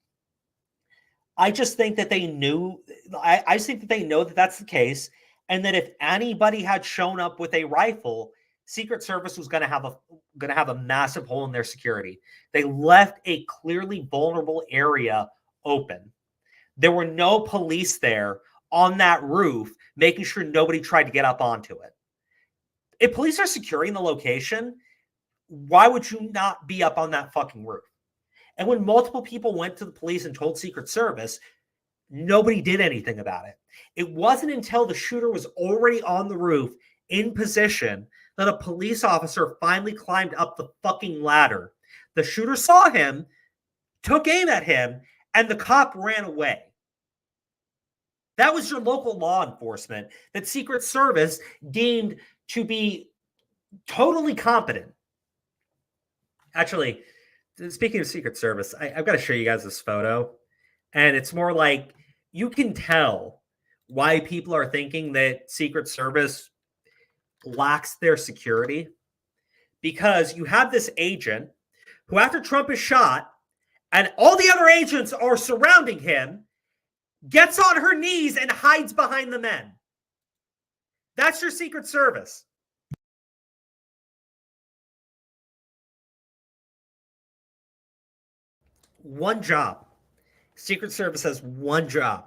S27: I just think that they knew, I think that they know that that's the case, and that if anybody had shown up with a rifle, Secret Service was going to have a massive hole in their security. They left a clearly vulnerable area open. There were no police there on that roof, making sure nobody tried to get up onto it. If police are securing the location, why would you not be up on that fucking roof? And when multiple people went to the police and told Secret Service, nobody did anything about it. It wasn't until the shooter was already on the roof in position that a police officer finally climbed up the fucking ladder. The shooter saw him, took aim at him, and the cop ran away. That was your local law enforcement that Secret Service deemed to be totally competent. Actually, speaking of Secret Service, I've got to show you guys this photo. And it's more like you can tell why people are thinking that Secret Service lacks their security. Because you have this agent who, after Trump is shot and all the other agents are surrounding him, gets on her knees and hides behind the men. That's your Secret Service. One job. Secret Service has one job.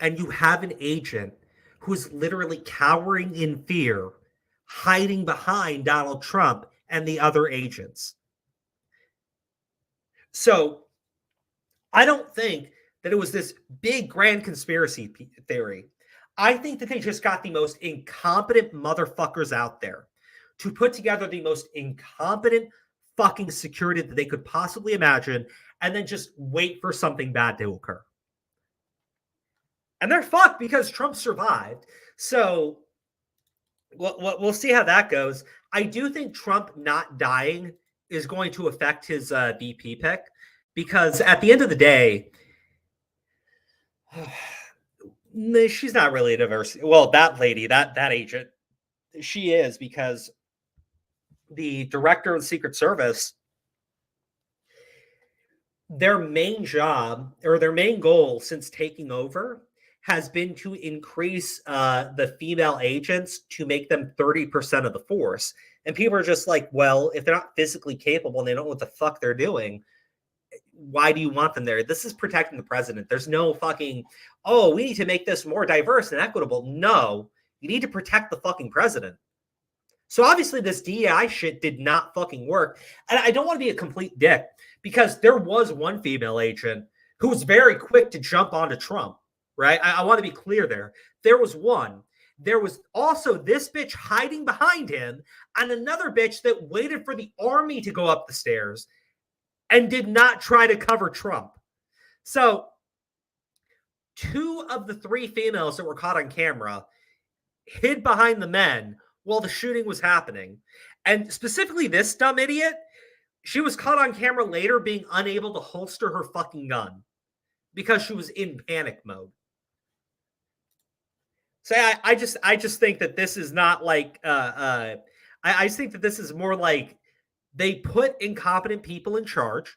S27: And you have an agent who is literally cowering in fear, hiding behind Donald Trump and the other agents. So I don't think that it was this big grand conspiracy theory. I think that they just got the most incompetent motherfuckers out there to put together the most incompetent fucking security that they could possibly imagine and then just wait for something bad to occur. And they're fucked because Trump survived. So we'll see how that goes. I do think Trump not dying is going to affect his VP pick because at the end of the day, she's not really a diversity. Well, that lady, that agent, she is, because the director of the Secret Service, their main job or their main goal since taking over has been to increase the female agents to make them 30% of the force. And people are just like, well, if they're not physically capable and they don't know what the fuck they're doing, why do you want them there? This is protecting the president. There's no fucking, oh, we need to make this more diverse and equitable. No, you need to protect the fucking president. So obviously this DEI shit did not fucking work. And I don't want to be a complete dick because there was one female agent who was very quick to jump onto Trump, right? I want to be clear there. There was one. There was also this bitch hiding behind him and another bitch that waited for the army to go up the stairs and did not try to cover Trump. So 2 of the 3 females that were caught on camera hid behind the men while the shooting was happening. And specifically this dumb idiot, she was caught on camera later being unable to holster her fucking gun because she was in panic mode. So I just think that this is not like I just think that this is more like they put incompetent people in charge.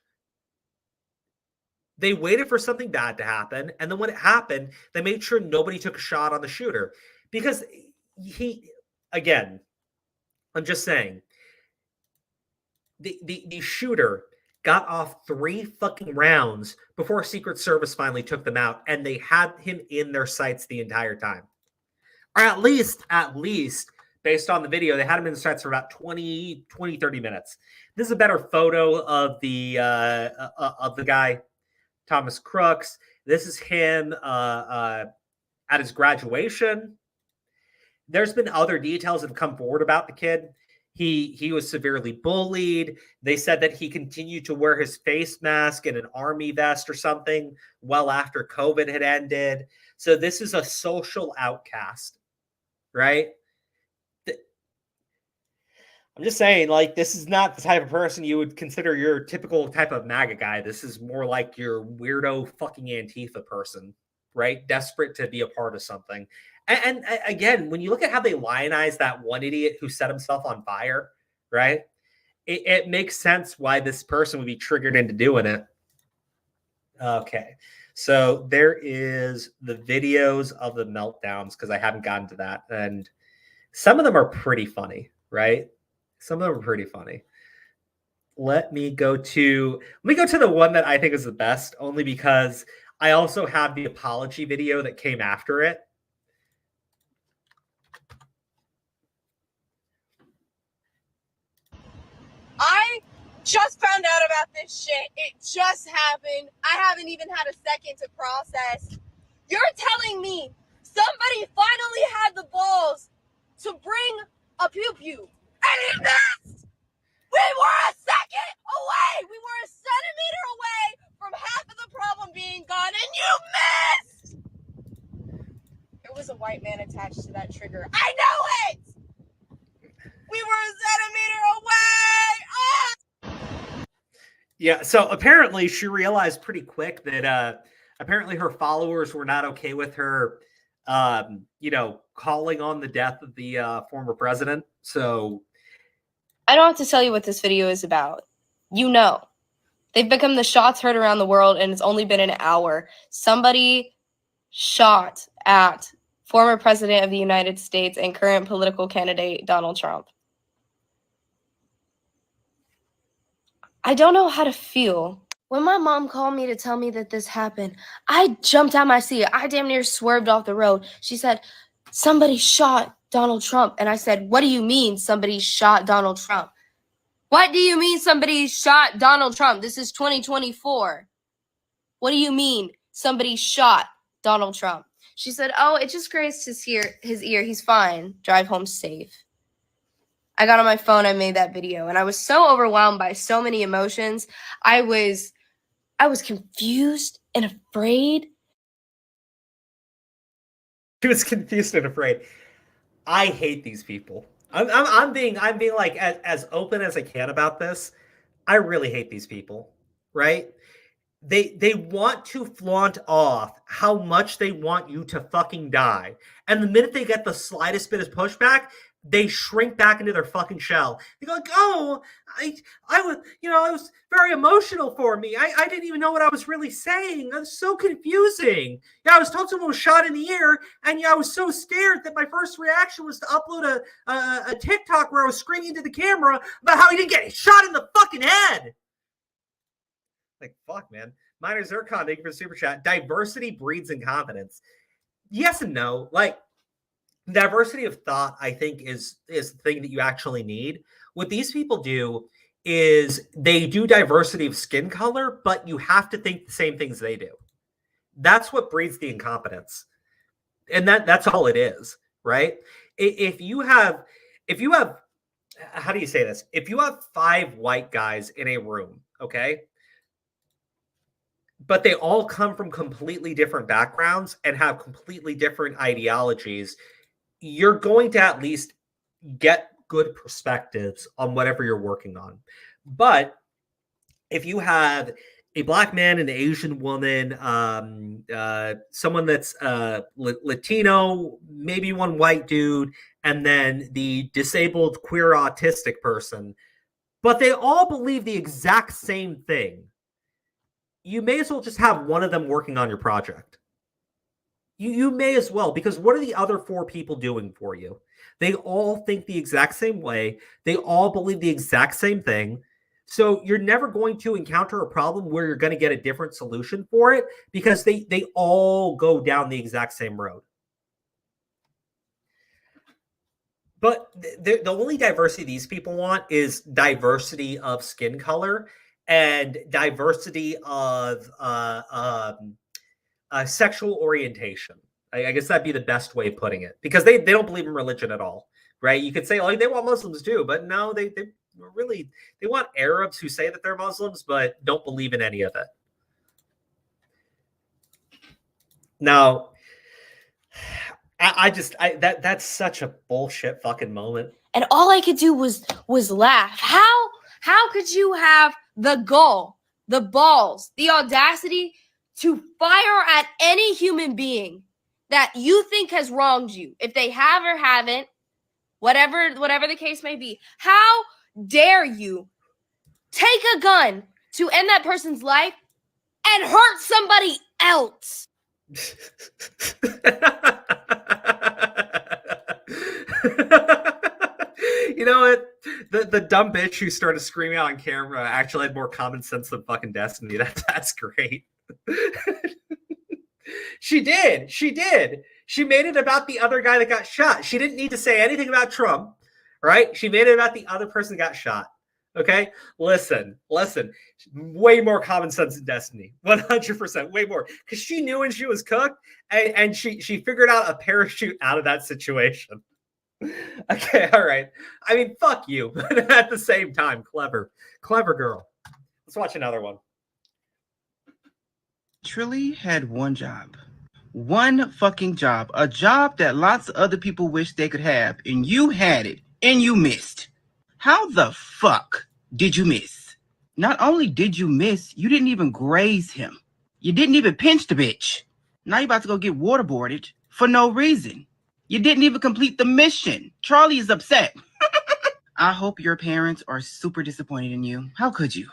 S27: They waited for something bad to happen, and then when it happened, they made sure nobody took a shot on the shooter because again, I'm just saying, the shooter got off 3 fucking rounds before Secret Service finally took them out, and they had him in their sights the entire time. Or at least, based on the video, they had him in the sights for about 20, 30 minutes. This is a better photo of the guy, Thomas Crooks. This is him at his graduation. There's been other details that have come forward about the kid. He was severely bullied. They said that he continued to wear his face mask and an army vest or something well after COVID had ended. So this is a social outcast, right? I'm just saying, like, this is not the type of person you would consider your typical type of MAGA guy. This is more like your weirdo fucking Antifa person, right? Desperate to be a part of something. And again, when you look at how they lionize that one idiot who set himself on fire, right? It makes sense why this person would be triggered into doing it. Okay. So there is the videos of the meltdowns because I haven't gotten to that. And some of them are pretty funny, right? Some of them are pretty funny. Let me go to the one that I think is the best, only because I also have the apology video that came after it.
S12: I just found out about this shit. It just happened. I haven't even had a second to process. You're telling me somebody finally had the balls to bring a pew-pew and he missed! We were a second away! We attached to that trigger. I know it! We were a centimeter away! Ah!
S27: Yeah, so apparently she realized pretty quick that apparently her followers were not okay with her, calling on the death of the former president. So
S12: I don't have to tell you what this video is about. You know. They've become the shots heard around the world, and it's only been an hour. Somebody shot at former president of the United States and current political candidate Donald Trump. I don't know how to feel. When my mom called me to tell me that this happened, I jumped out my seat. I damn near swerved off the road. She said, somebody shot Donald Trump. And I said, what do you mean somebody shot Donald Trump? What do you mean somebody shot Donald Trump? This is 2024. What do you mean somebody shot Donald Trump? She said, oh, it just grazed his ear. He's fine. Drive home safe. I got on my phone. I made that video. And I was so overwhelmed by so many emotions. I was confused and afraid.
S27: she was confused and afraid. I hate these people. I'm being like as open as I can about this. I really hate these people, right? They want to flaunt off how much they want you to fucking die. And the minute they get the slightest bit of pushback, they shrink back into their fucking shell. They go like, oh, I was, it was very emotional for me. I didn't even know what I was really saying. It was so confusing. Yeah, I was told someone was shot in the ear, and yeah, I was so scared that my first reaction was to upload a TikTok where I was screaming into the camera about how he didn't get shot in the fucking head. Like, fuck, man. Minor Zircon, thank you for the super chat. Diversity breeds incompetence. Yes and no. Like, diversity of thought, I think, is the thing that you actually need. What these people do is they do diversity of skin color, but you have to think the same things they do. That's what breeds the incompetence. And that's all it is, right? If you have, how do you say this? If you have 5 white guys in a room, okay, but they all come from completely different backgrounds and have completely different ideologies, you're going to at least get good perspectives on whatever you're working on. But if you have a black man, an Asian woman, someone that's Latino, maybe one white dude, and then the disabled queer autistic person, but they all believe the exact same thing, you may as well just have one of them working on your project. You may as well, because what are the other 4 people doing for you? They all think the exact same way. They all believe the exact same thing. So you're never going to encounter a problem where you're going to get a different solution for it, because they all go down the exact same road. But the only diversity these people want is diversity of skin color and diversity of sexual orientation. I guess that'd be the best way of putting it, because they don't believe in religion at all, right? You could say, oh, they want Muslims too, but no, they want Arabs who say that they're Muslims but don't believe in any of it. Now, that's such a bullshit fucking moment.
S12: And all I could do was laugh. How could you have the gall, the balls, the audacity to fire at any human being that you think has wronged you, if they have or haven't, whatever the case may be? How dare you take a gun to end that person's life and hurt somebody else?
S27: You know what? The dumb bitch who started screaming out on camera actually had more common sense than fucking Destiny. That's great. She did. She made it about the other guy that got shot. She didn't need to say anything about Trump, right? She made it about the other person that got shot. Okay? Listen. Way more common sense than Destiny. 100%. Way more. Because she knew when she was cooked, and she figured out a parachute out of that situation. Okay, all right. I mean, fuck you. But at the same time, clever girl. Let's watch another one.
S11: Trilly had one job. One fucking job. A job that lots of other people wish they could have, and you had it, and you missed. How the fuck did you miss? Not only did you miss, you didn't even graze him. You didn't even pinch the bitch. Now you're about to go get waterboarded for no reason. You didn't even complete the mission. Charlie is upset. I hope your parents are super disappointed in you. How could you?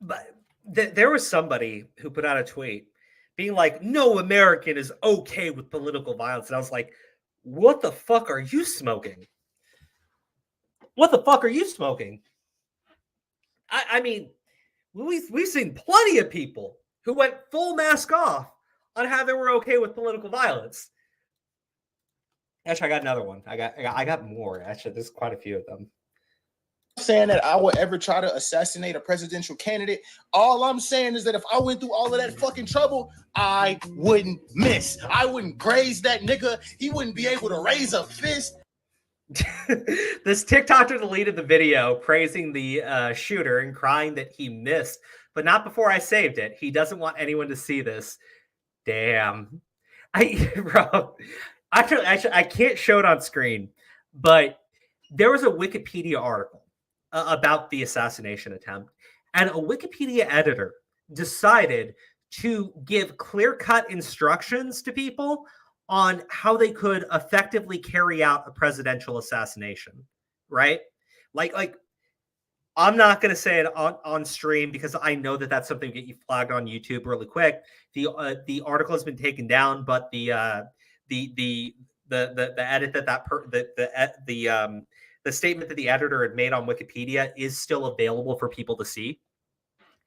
S27: But there was somebody who put out a tweet being like, no American is okay with political violence. And I was like, what the fuck are you smoking? What the fuck are you smoking? I mean, we've seen plenty of people who went full mask off on how they were okay with political violence. Actually, I got another one. I got more. Actually, there's quite a few of them.
S13: Saying that I would ever try to assassinate a presidential candidate. All I'm saying is that if I went through all of that fucking trouble, I wouldn't miss. I wouldn't graze that nigga. He wouldn't be able to raise a fist.
S27: This TikToker deleted the video praising the shooter and crying that he missed, but not before I saved it. He doesn't want anyone to see this. Damn. Bro, actually, I can't show it on screen, but there was a Wikipedia article about the assassination attempt, and a Wikipedia editor decided to give clear-cut instructions to people on how they could effectively carry out a presidential assassination, right? Like I'm not going to say it on stream because I know that that's something that get you flagged on YouTube really quick. The article has been taken down, but the edit the statement that the editor had made on Wikipedia is still available for people to see.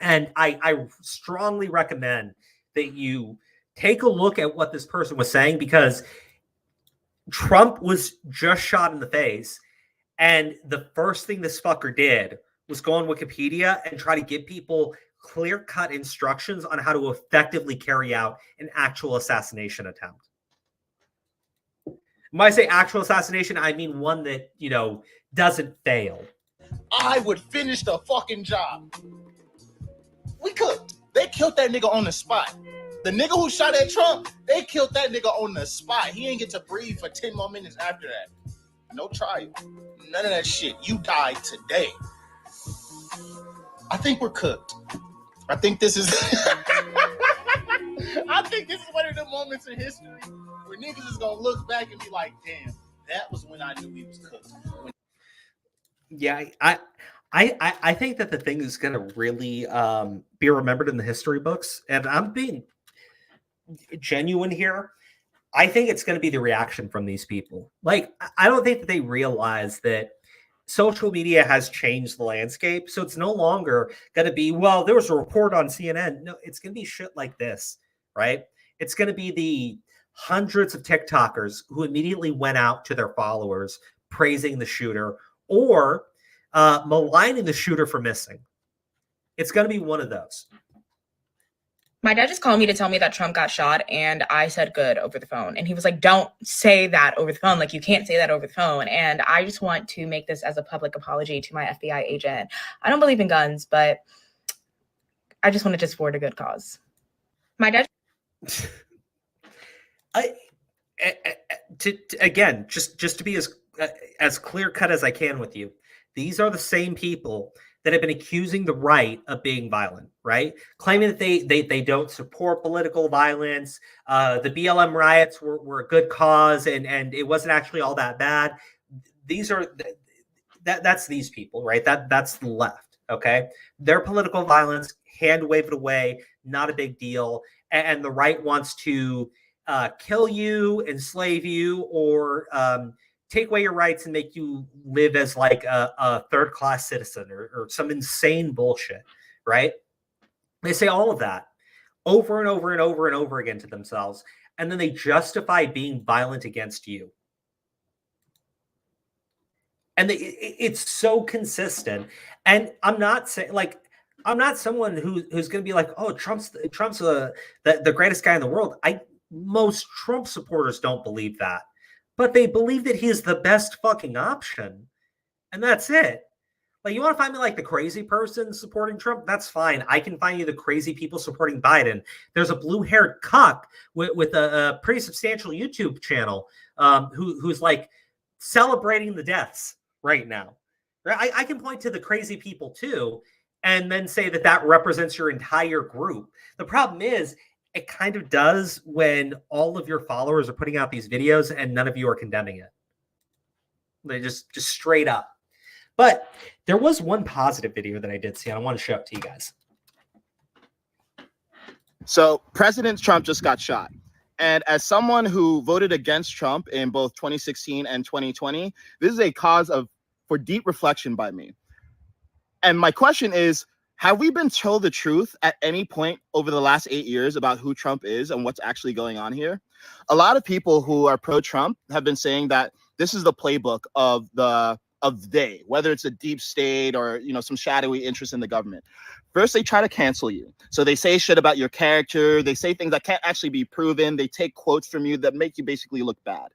S27: And I strongly recommend that you take a look at what this person was saying, because Trump was just shot in the face. And the first thing this fucker did was go on Wikipedia and try to give people clear-cut instructions on how to effectively carry out an actual assassination attempt. When I say actual assassination, I mean one that, doesn't fail.
S13: I would finish the fucking job. We cooked. They killed that nigga on the spot. The nigga who shot at Trump, they killed that nigga on the spot. He ain't get to breathe for 10 more minutes after that. No trial. None of that shit. You died today. I think we're cooked. I think this is I think this is one of the moments in history where niggas is gonna look back and be like, damn, that was when I knew he was cooked.
S27: Yeah, I think that the thing is going to really be remembered in the history books, and I'm being genuine here. I think it's going to be the reaction from these people. Like, I don't think that they realize that social media has changed the landscape, so it's no longer going to be, well, there was a report on CNN. No, it's going to be shit like this, right? It's going to be the hundreds of TikTokers who immediately went out to their followers praising the shooter or maligning the shooter for missing. It's going to be one of those.
S14: My dad just called me to tell me that Trump got shot, and I said good over the phone. And he was like, don't say that over the phone. Like, you can't say that over the phone. And I just want to make this as a public apology to my FBI agent. I don't believe in guns, but I just wanted to support a good cause. My dad...
S27: Again, just to be as clear cut as I can with you, these are the same people that have been accusing the right of being violent, right? Claiming that they don't support political violence. The BLM riots were a good cause, and it wasn't actually all that bad. That's these people, right? That's the left, okay? Their political violence, hand wave it away, not a big deal. And the right wants to kill you, enslave you, or take away your rights and make you live as like a third-class citizen or some insane bullshit, right? They say all of that over and over and over and over again to themselves, and then they justify being violent against you. And it's so consistent. And I'm not saying, like, I'm not someone who's going to be like, oh, Trump's the greatest guy in the world. Most Trump supporters don't believe that. But they believe that he is the best fucking option. And that's it. Like, you want to find me like the crazy person supporting Trump? That's fine. I can find you the crazy people supporting Biden. There's a blue-haired cuck with a pretty substantial YouTube channel who's like celebrating the deaths right now. I can point to the crazy people too, and then say that represents your entire group. The problem is, it kind of does when all of your followers are putting out these videos and none of you are condemning it. They just straight up. But there was one positive video that I did see, and I want to show it to you guys.
S13: So President Trump just got shot. And as someone who voted against Trump in both 2016 and 2020, this is a cause for deep reflection by me. And my question is, have we been told the truth at any point over the last 8 years about who Trump is and what's actually going on here? A lot of people who are pro-Trump have been saying that this is the playbook of the day, whether it's a deep state or, you know, some shadowy interest in the government. First, they try to cancel you. So they say shit about your character. They say things that can't actually be proven. They take quotes from you that make you basically look bad.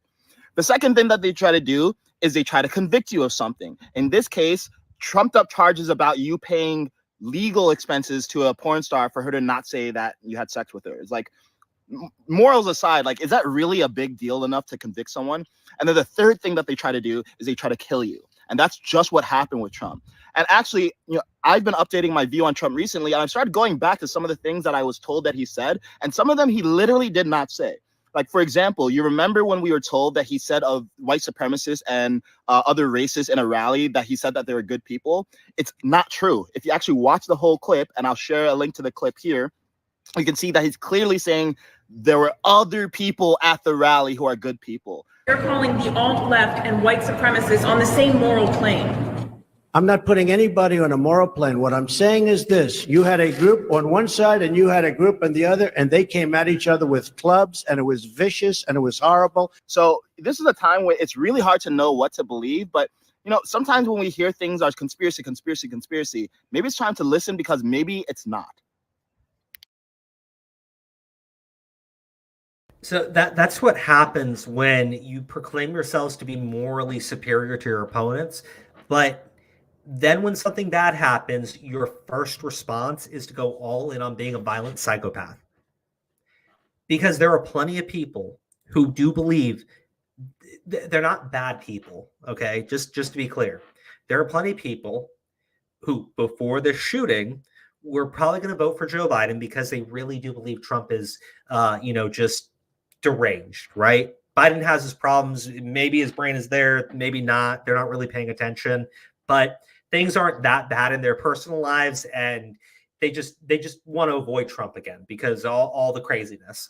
S13: The second thing that they try to do is they try to convict you of something. In this case, trumped up charges about you paying legal expenses to a porn star for her to not say that you had sex with her. It's like, morals aside, like, is that really a big deal enough to convict someone? And then the third thing that they try to do is they try to kill you. And that's just what happened with Trump. And actually, you know, I've been updating my view on Trump recently, and I've started going back to some of the things that I was told that he said, and some of them he literally did not say. Like, for example, you remember when we were told that he said of white supremacists and other racists in a rally that he said that they were good people? It's not true. If you actually watch the whole clip, and I'll share a link to the clip here, you can see that he's clearly saying there were other people at the rally who are good people.
S16: You're calling the alt-left and white supremacists on the same moral plane.
S17: I'm not putting anybody on a moral plane. What I'm saying is this: you had a group on one side and you had a group on the other, and they came at each other with clubs, and it was vicious and it was horrible.
S13: So this is a time where it's really hard to know what to believe, but you know, sometimes when we hear things are conspiracy, maybe it's time to listen, because maybe it's not.
S27: So that's what happens when you proclaim yourselves to be morally superior to your opponents, but then when something bad happens, your first response is to go all in on being a violent psychopath. Because there are plenty of people who do believe they're not bad people, okay? Just to be clear. There are plenty of people who, before the shooting, were probably going to vote for Joe Biden because they really do believe Trump is, just deranged, right? Biden has his problems. Maybe his brain is there, maybe not. They're not really paying attention, but things aren't that bad in their personal lives, and they just want to avoid Trump again because all the craziness.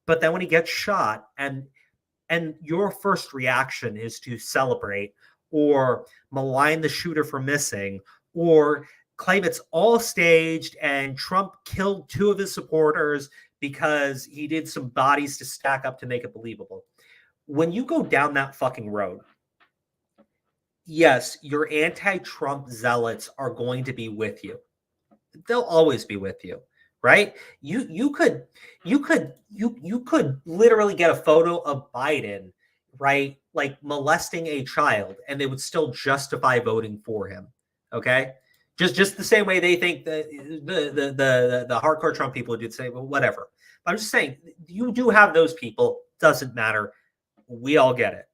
S27: But then when he gets shot, and your first reaction is to celebrate or malign the shooter for missing or claim it's all staged and Trump killed 2 of his supporters because he did some bodies to stack up to make it believable. When you go down that fucking road, yes, your anti-Trump zealots are going to be with you. They'll always be with you, right? You could literally get a photo of Biden, right, like molesting a child, and they would still justify voting for him. Okay, just the same way they think the hardcore Trump people would do the same. Well, whatever. But I'm just saying, you do have those people. Doesn't matter. We all get it.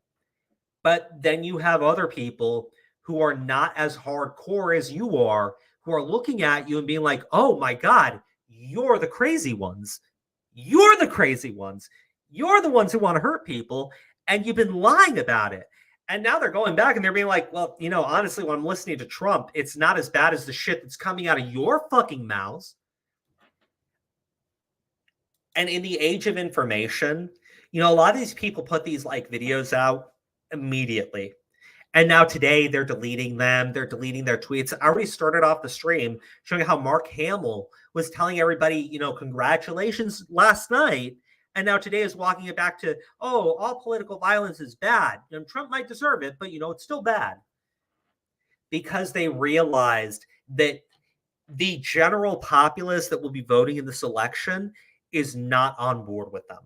S27: But then you have other people who are not as hardcore as you are, who are looking at you and being like, oh my God, you're the crazy ones. You're the crazy ones. You're the ones who want to hurt people. And you've been lying about it. And now they're going back and they're being like, well, honestly, when I'm listening to Trump, it's not as bad as the shit that's coming out of your fucking mouths. And in the age of information, a lot of these people put these like videos out immediately. And now today they're deleting them. They're deleting their tweets. I already started off the stream showing how Mark Hamill was telling everybody, congratulations last night. And now today is walking it back to, oh, all political violence is bad. And Trump might deserve it, but, it's still bad. Because they realized that the general populace that will be voting in this election is not on board with them.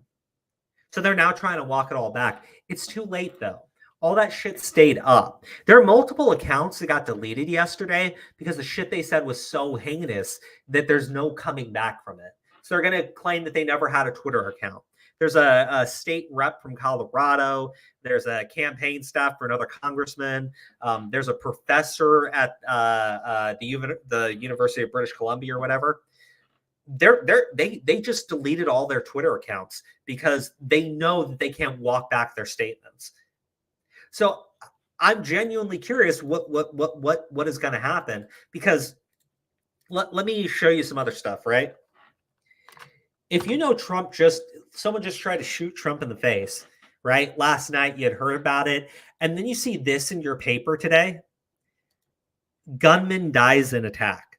S27: So they're now trying to walk it all back. It's too late, though. all that shit stayed up. There are multiple accounts that got deleted yesterday because the shit they said was so heinous that there's no coming back from it. So they're going to claim that they never had a Twitter account. There's a state rep from Colorado. There's a campaign staff for another congressman. There's a professor at the University of British Columbia or whatever. They just deleted all their Twitter accounts because they know that they can't walk back their statements. So I'm genuinely curious what is going to happen, because let me show you some other stuff, right? If you know someone just tried to shoot Trump in the face, right? Last night you had heard about it, and then you see this in your paper today. Gunman dies in attack.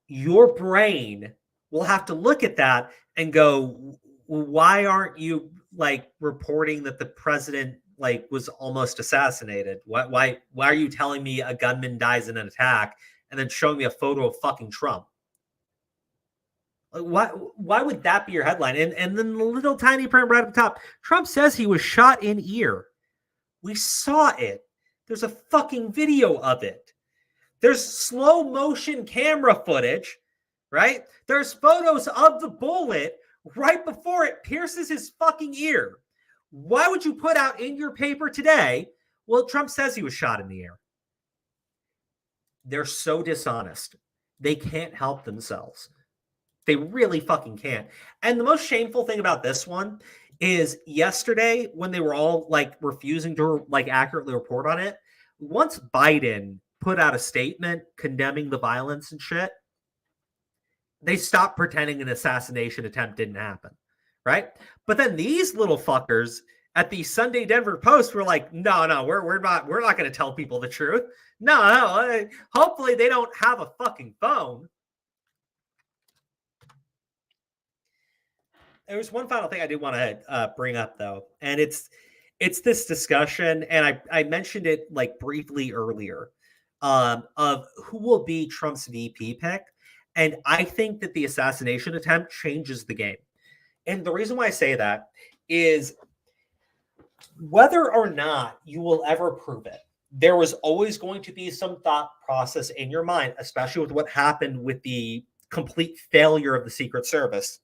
S27: Your brain will have to look at that and go, why aren't you like reporting that the president like was almost assassinated? Why are you telling me a gunman dies in an attack and then showing me a photo of fucking Trump? Why would that be your headline? And then the little tiny print right at the top, Trump says he was shot in ear. We saw it. There's a fucking video of it. There's slow motion camera footage, right? There's photos of the bullet right before it pierces his fucking ear. Why would you put out in your paper today, well, Trump says he was shot in the ear? They're so dishonest. They can't help themselves. They really fucking can't. And the most shameful thing about this one is yesterday when they were all like refusing to like accurately report on it, once Biden put out a statement condemning the violence and shit, they stopped pretending an assassination attempt didn't happen, right? But then these little fuckers at the Sunday Denver Post were like, no, we're not going to tell people the truth. No, hopefully they don't have a fucking phone. There's one final thing I did want to bring up, though, and it's this discussion, and I mentioned it like briefly earlier, of who will be Trump's VP pick, and I think that the assassination attempt changes the game. And the reason why I say that is whether or not you will ever prove it, there was always going to be some thought process in your mind, especially with what happened with the complete failure of the Secret Service.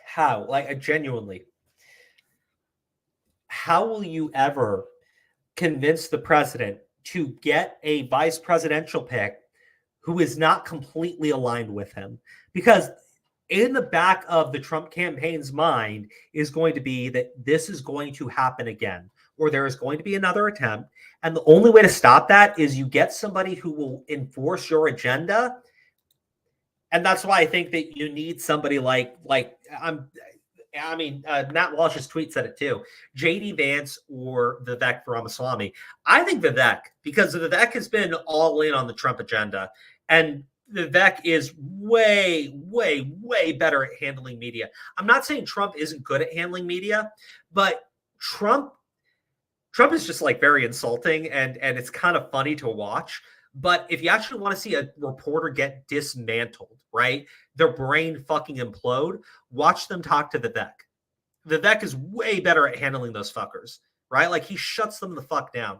S27: How? Like, genuinely, how will you ever convince the president to get a vice presidential pick who is not completely aligned with him? Because in the back of the Trump campaign's mind is going to be that this is going to happen again, or there is going to be another attempt. And the only way to stop that is you get somebody who will enforce your agenda. And that's why I think that you need somebody Matt Walsh's tweet said it too. J.D. Vance or Vivek Ramaswamy. I think Vivek, because Vivek has been all in on the Trump agenda. And Vivek is way, way, way better at handling media. I'm not saying Trump isn't good at handling media, but Trump is just like very insulting and it's kind of funny to watch. But if you actually want to see a reporter get dismantled, right, their brain fucking implode, watch them talk to Vivek. Vivek is way better at handling those fuckers, right? Like, he shuts them the fuck down.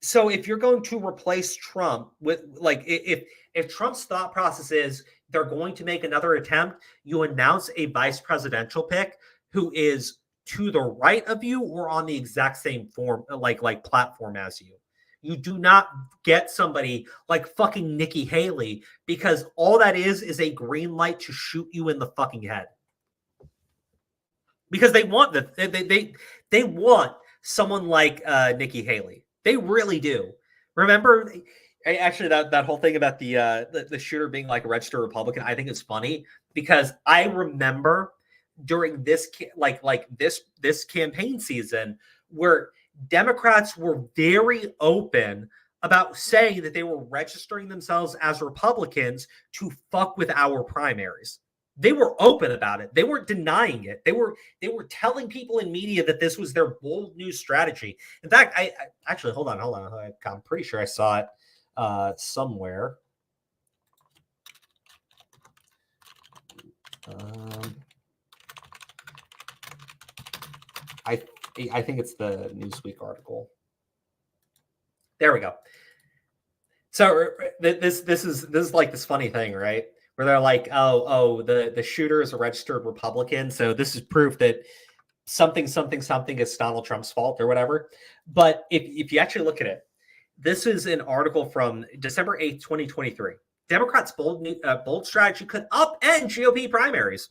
S27: So if you're going to replace Trump with, like, if Trump's thought process is they're going to make another attempt, you announce a vice presidential pick who is to the right of you or on the exact same form, like platform as you. You do not get somebody like fucking Nikki Haley, because all that is a green light to shoot you in the fucking head. Because they want they want someone like Nikki Haley. They really do. Remember, actually, that whole thing about the shooter being like a registered Republican, I think it's funny because I remember during this this campaign season where Democrats were very open about saying that they were registering themselves as Republicans to fuck with our primaries. They were open about it. They weren't denying it. They were telling people in media that this was their bold new strategy. In fact, I actually hold on. I'm pretty sure I saw it somewhere. I think it's the Newsweek article. There we go. So this is like this funny thing, right? Where they're like, oh, the shooter is a registered Republican, so this is proof that something is Donald Trump's fault or whatever. But if you actually look at it, this is an article from December 8th, 2023. Democrats' bold strategy could upend GOP primaries.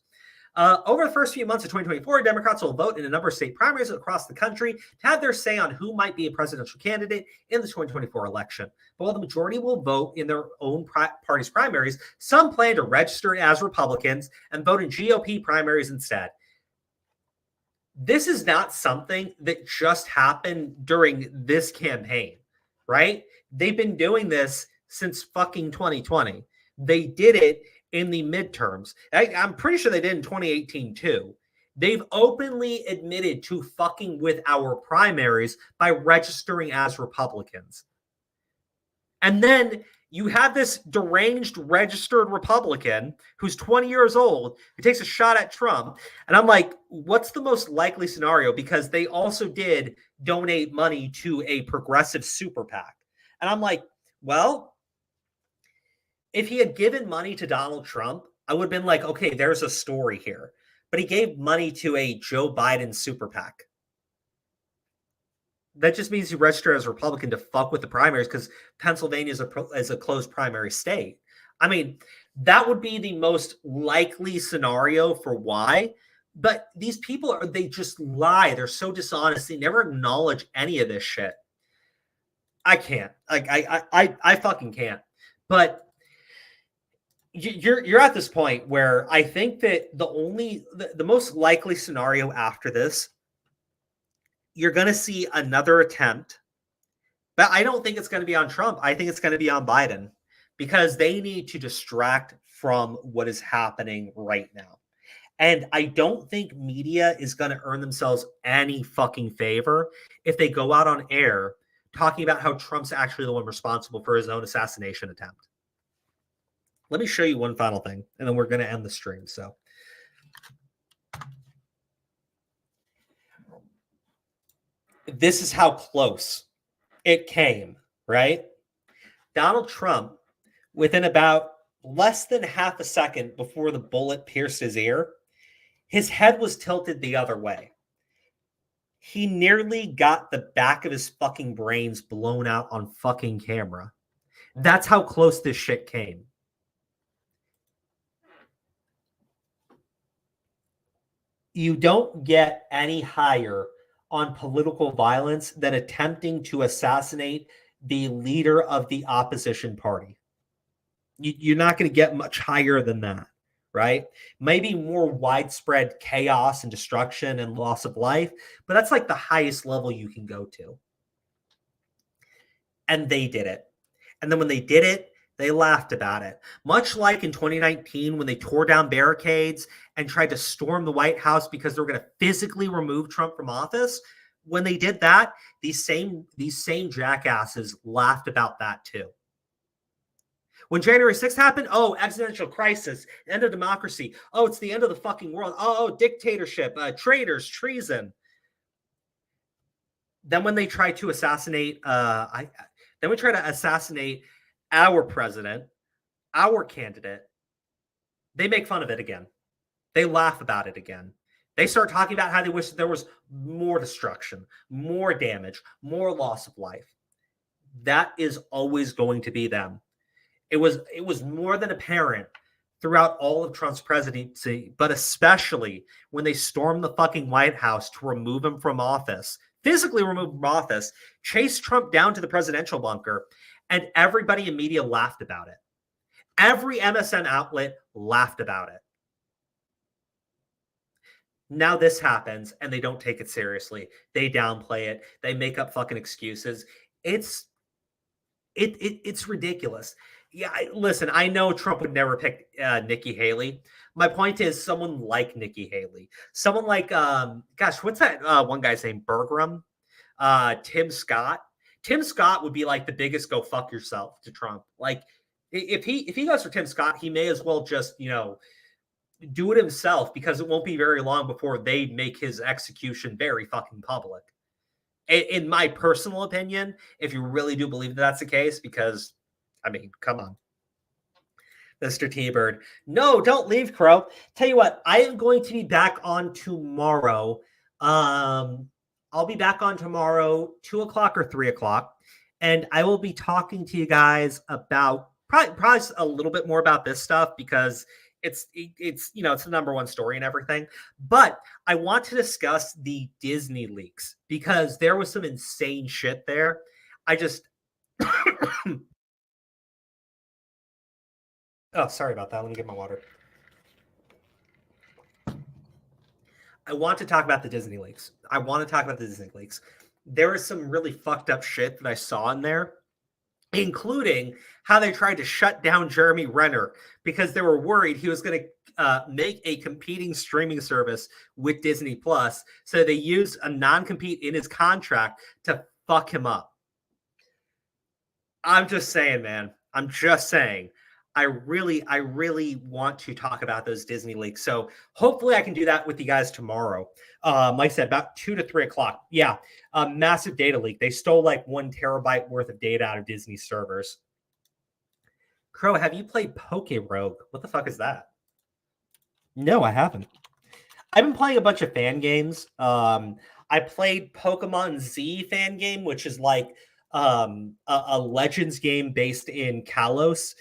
S27: Over the first few months of 2024, Democrats will vote in a number of state primaries across the country to have their say on who might be a presidential candidate in the 2024 election. But while the majority will vote in their own party's primaries, some plan to register as Republicans and vote in GOP primaries instead. This is not something that just happened during this campaign, right? They've been doing this since fucking 2020. They did it in the midterms. I'm pretty sure they did in 2018 too. They've openly admitted to fucking with our primaries by registering as Republicans. And then you have this deranged registered Republican who's 20 years old who takes a shot at Trump. And I'm like, what's the most likely scenario? Because they also did donate money to a progressive super PAC. And I'm like, well, if he had given money to Donald Trump, I would have been like, okay, there's a story here. But he gave money to a Joe Biden super PAC. That just means he registered as a Republican to fuck with the primaries because Pennsylvania is a closed primary state. I mean, that would be the most likely scenario for why. But these people, they just lie. They're so dishonest. They never acknowledge any of this shit. I can't. Like, I fucking can't. But you're at this point where I think that the most likely scenario after this, you're going to see another attempt, but I don't think it's going to be on Trump. I think it's going to be on Biden because they need to distract from what is happening right now. And I don't think media is going to earn themselves any fucking favor if they go out on air talking about how Trump's actually the one responsible for his own assassination attempt. Let me show you one final thing, and then we're going to end the stream. So, this is how close it came, right? Donald Trump, within about less than half a second before the bullet pierced his ear, his head was tilted the other way. He nearly got the back of his fucking brains blown out on fucking camera. That's how close this shit came. You don't get any higher on political violence than attempting to assassinate the leader of the opposition party. You're not going to get much higher than that, right? Maybe more widespread chaos and destruction and loss of life, but that's like the highest level you can go to. And they did it. And then when they did it, they laughed about it. Much like in 2019 when they tore down barricades and tried to storm the White House because they were going to physically remove Trump from office. When they did that, these same jackasses laughed about that too. When January 6th happened, oh, existential crisis, end of democracy. Oh, it's the end of the fucking world. Oh, dictatorship, traitors, treason. Then when they tried to assassinate, our president, our candidate, they make fun of it again. They laugh about it again. They start talking about how they wish there was more destruction, more damage, more loss of life. That is always going to be them. It was more than apparent throughout all of Trump's presidency, but especially when they stormed the fucking White House to remove him from office, physically remove him from office, chase Trump down to the presidential bunker, and everybody in media laughed about it. Every MSN outlet laughed about it. Now this happens and they don't take it seriously. They downplay it. They make up fucking excuses. It's ridiculous. Yeah, listen, I know Trump would never pick Nikki Haley. My point is someone like Nikki Haley. Someone like, what's that one guy's name? Bergram? Tim Scott. Tim Scott would be like the biggest go fuck yourself to Trump. Like, if he goes for Tim Scott, he may as well just, do it himself, because it won't be very long before they make his execution very fucking public. In my personal opinion, if you really do believe that that's the case, because, I mean, come on. Mr. T-Bird. No, don't leave, Crow. Tell you what, I am going to be back on tomorrow. I'll be back on tomorrow, 2 o'clock or 3 o'clock, and I will be talking to you guys about probably a little bit more about this stuff, because it's you know, it's the #1 story and everything. But I want to discuss the Disney leaks, because there was some insane shit there. I just oh, sorry about that. Let me get my water. I want to talk about the Disney leaks. There is some really fucked up shit that I saw in there, including how they tried to shut down Jeremy Renner because they were worried he was going to make a competing streaming service with Disney Plus. So they used a non-compete in his contract to fuck him up. I'm just saying, man. I'm just saying. I really want to talk about those Disney leaks. So hopefully I can do that with you guys tomorrow. Like I said, about 2 to 3 o'clock. Yeah, a massive data leak. They stole like 1 terabyte worth of data out of Disney servers. Crow, have you played Poke Rogue? What the fuck is that? No, I haven't. I've been playing a bunch of fan games. I played Pokemon Z fan game, which is like a Legends game based in Kalos.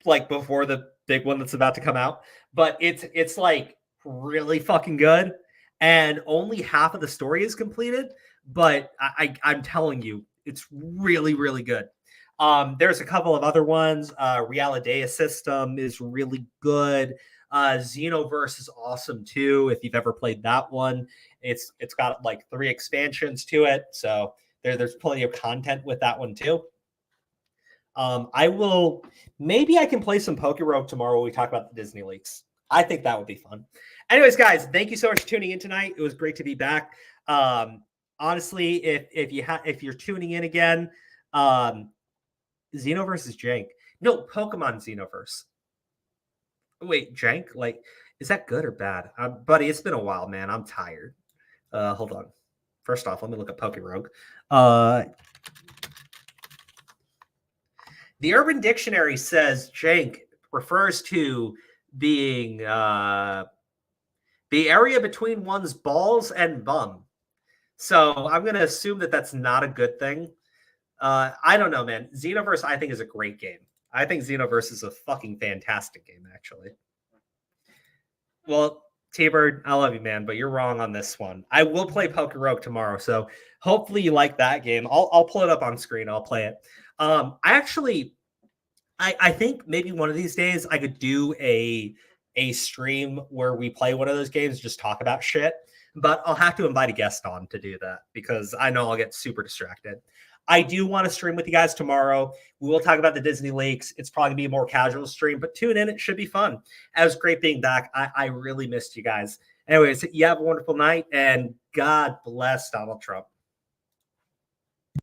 S27: Like before the big one that's about to come out, but it's like really fucking good, and only half of the story is completed, but I'm telling you, it's really, really good. There's a couple of other ones. Realidea System is really good. Xenoverse is awesome too. If you've ever played that one, it's got like 3 expansions to it, so there's plenty of content with that one too. Maybe I can play some Poke Rogue tomorrow when we talk about the Disney leaks. I think that would be fun. Anyways, guys, thank you so much for tuning in tonight. It was great to be back. Honestly, if you're tuning in again, Xenoverse is jank. No, Pokemon Xenoverse. Wait, jank? Like, is that good or bad? Buddy, it's been a while, man. I'm tired. Hold on. First off, let me look at Poke Rogue. The Urban Dictionary says jank refers to being the area between one's balls and bum. So I'm going to assume that that's not a good thing. I don't know, man. Xenoverse, I think, is a great game. I think Xenoverse is a fucking fantastic game, actually. Well, T-Bird, I love you, man, but you're wrong on this one. I will play Poke Rogue tomorrow, so hopefully you like that game. I'll pull it up on screen. I'll play it. I think maybe one of these days I could do a stream where we play one of those games, just talk about shit. But I'll have to invite a guest on to do that, because I know I'll get super distracted. I do want to stream with you guys tomorrow. We will talk about the Disney leaks. It's probably going to be a more casual stream, but tune in. It should be fun. It was great being back. I really missed you guys. Anyways, you have a wonderful night, and God bless Donald Trump.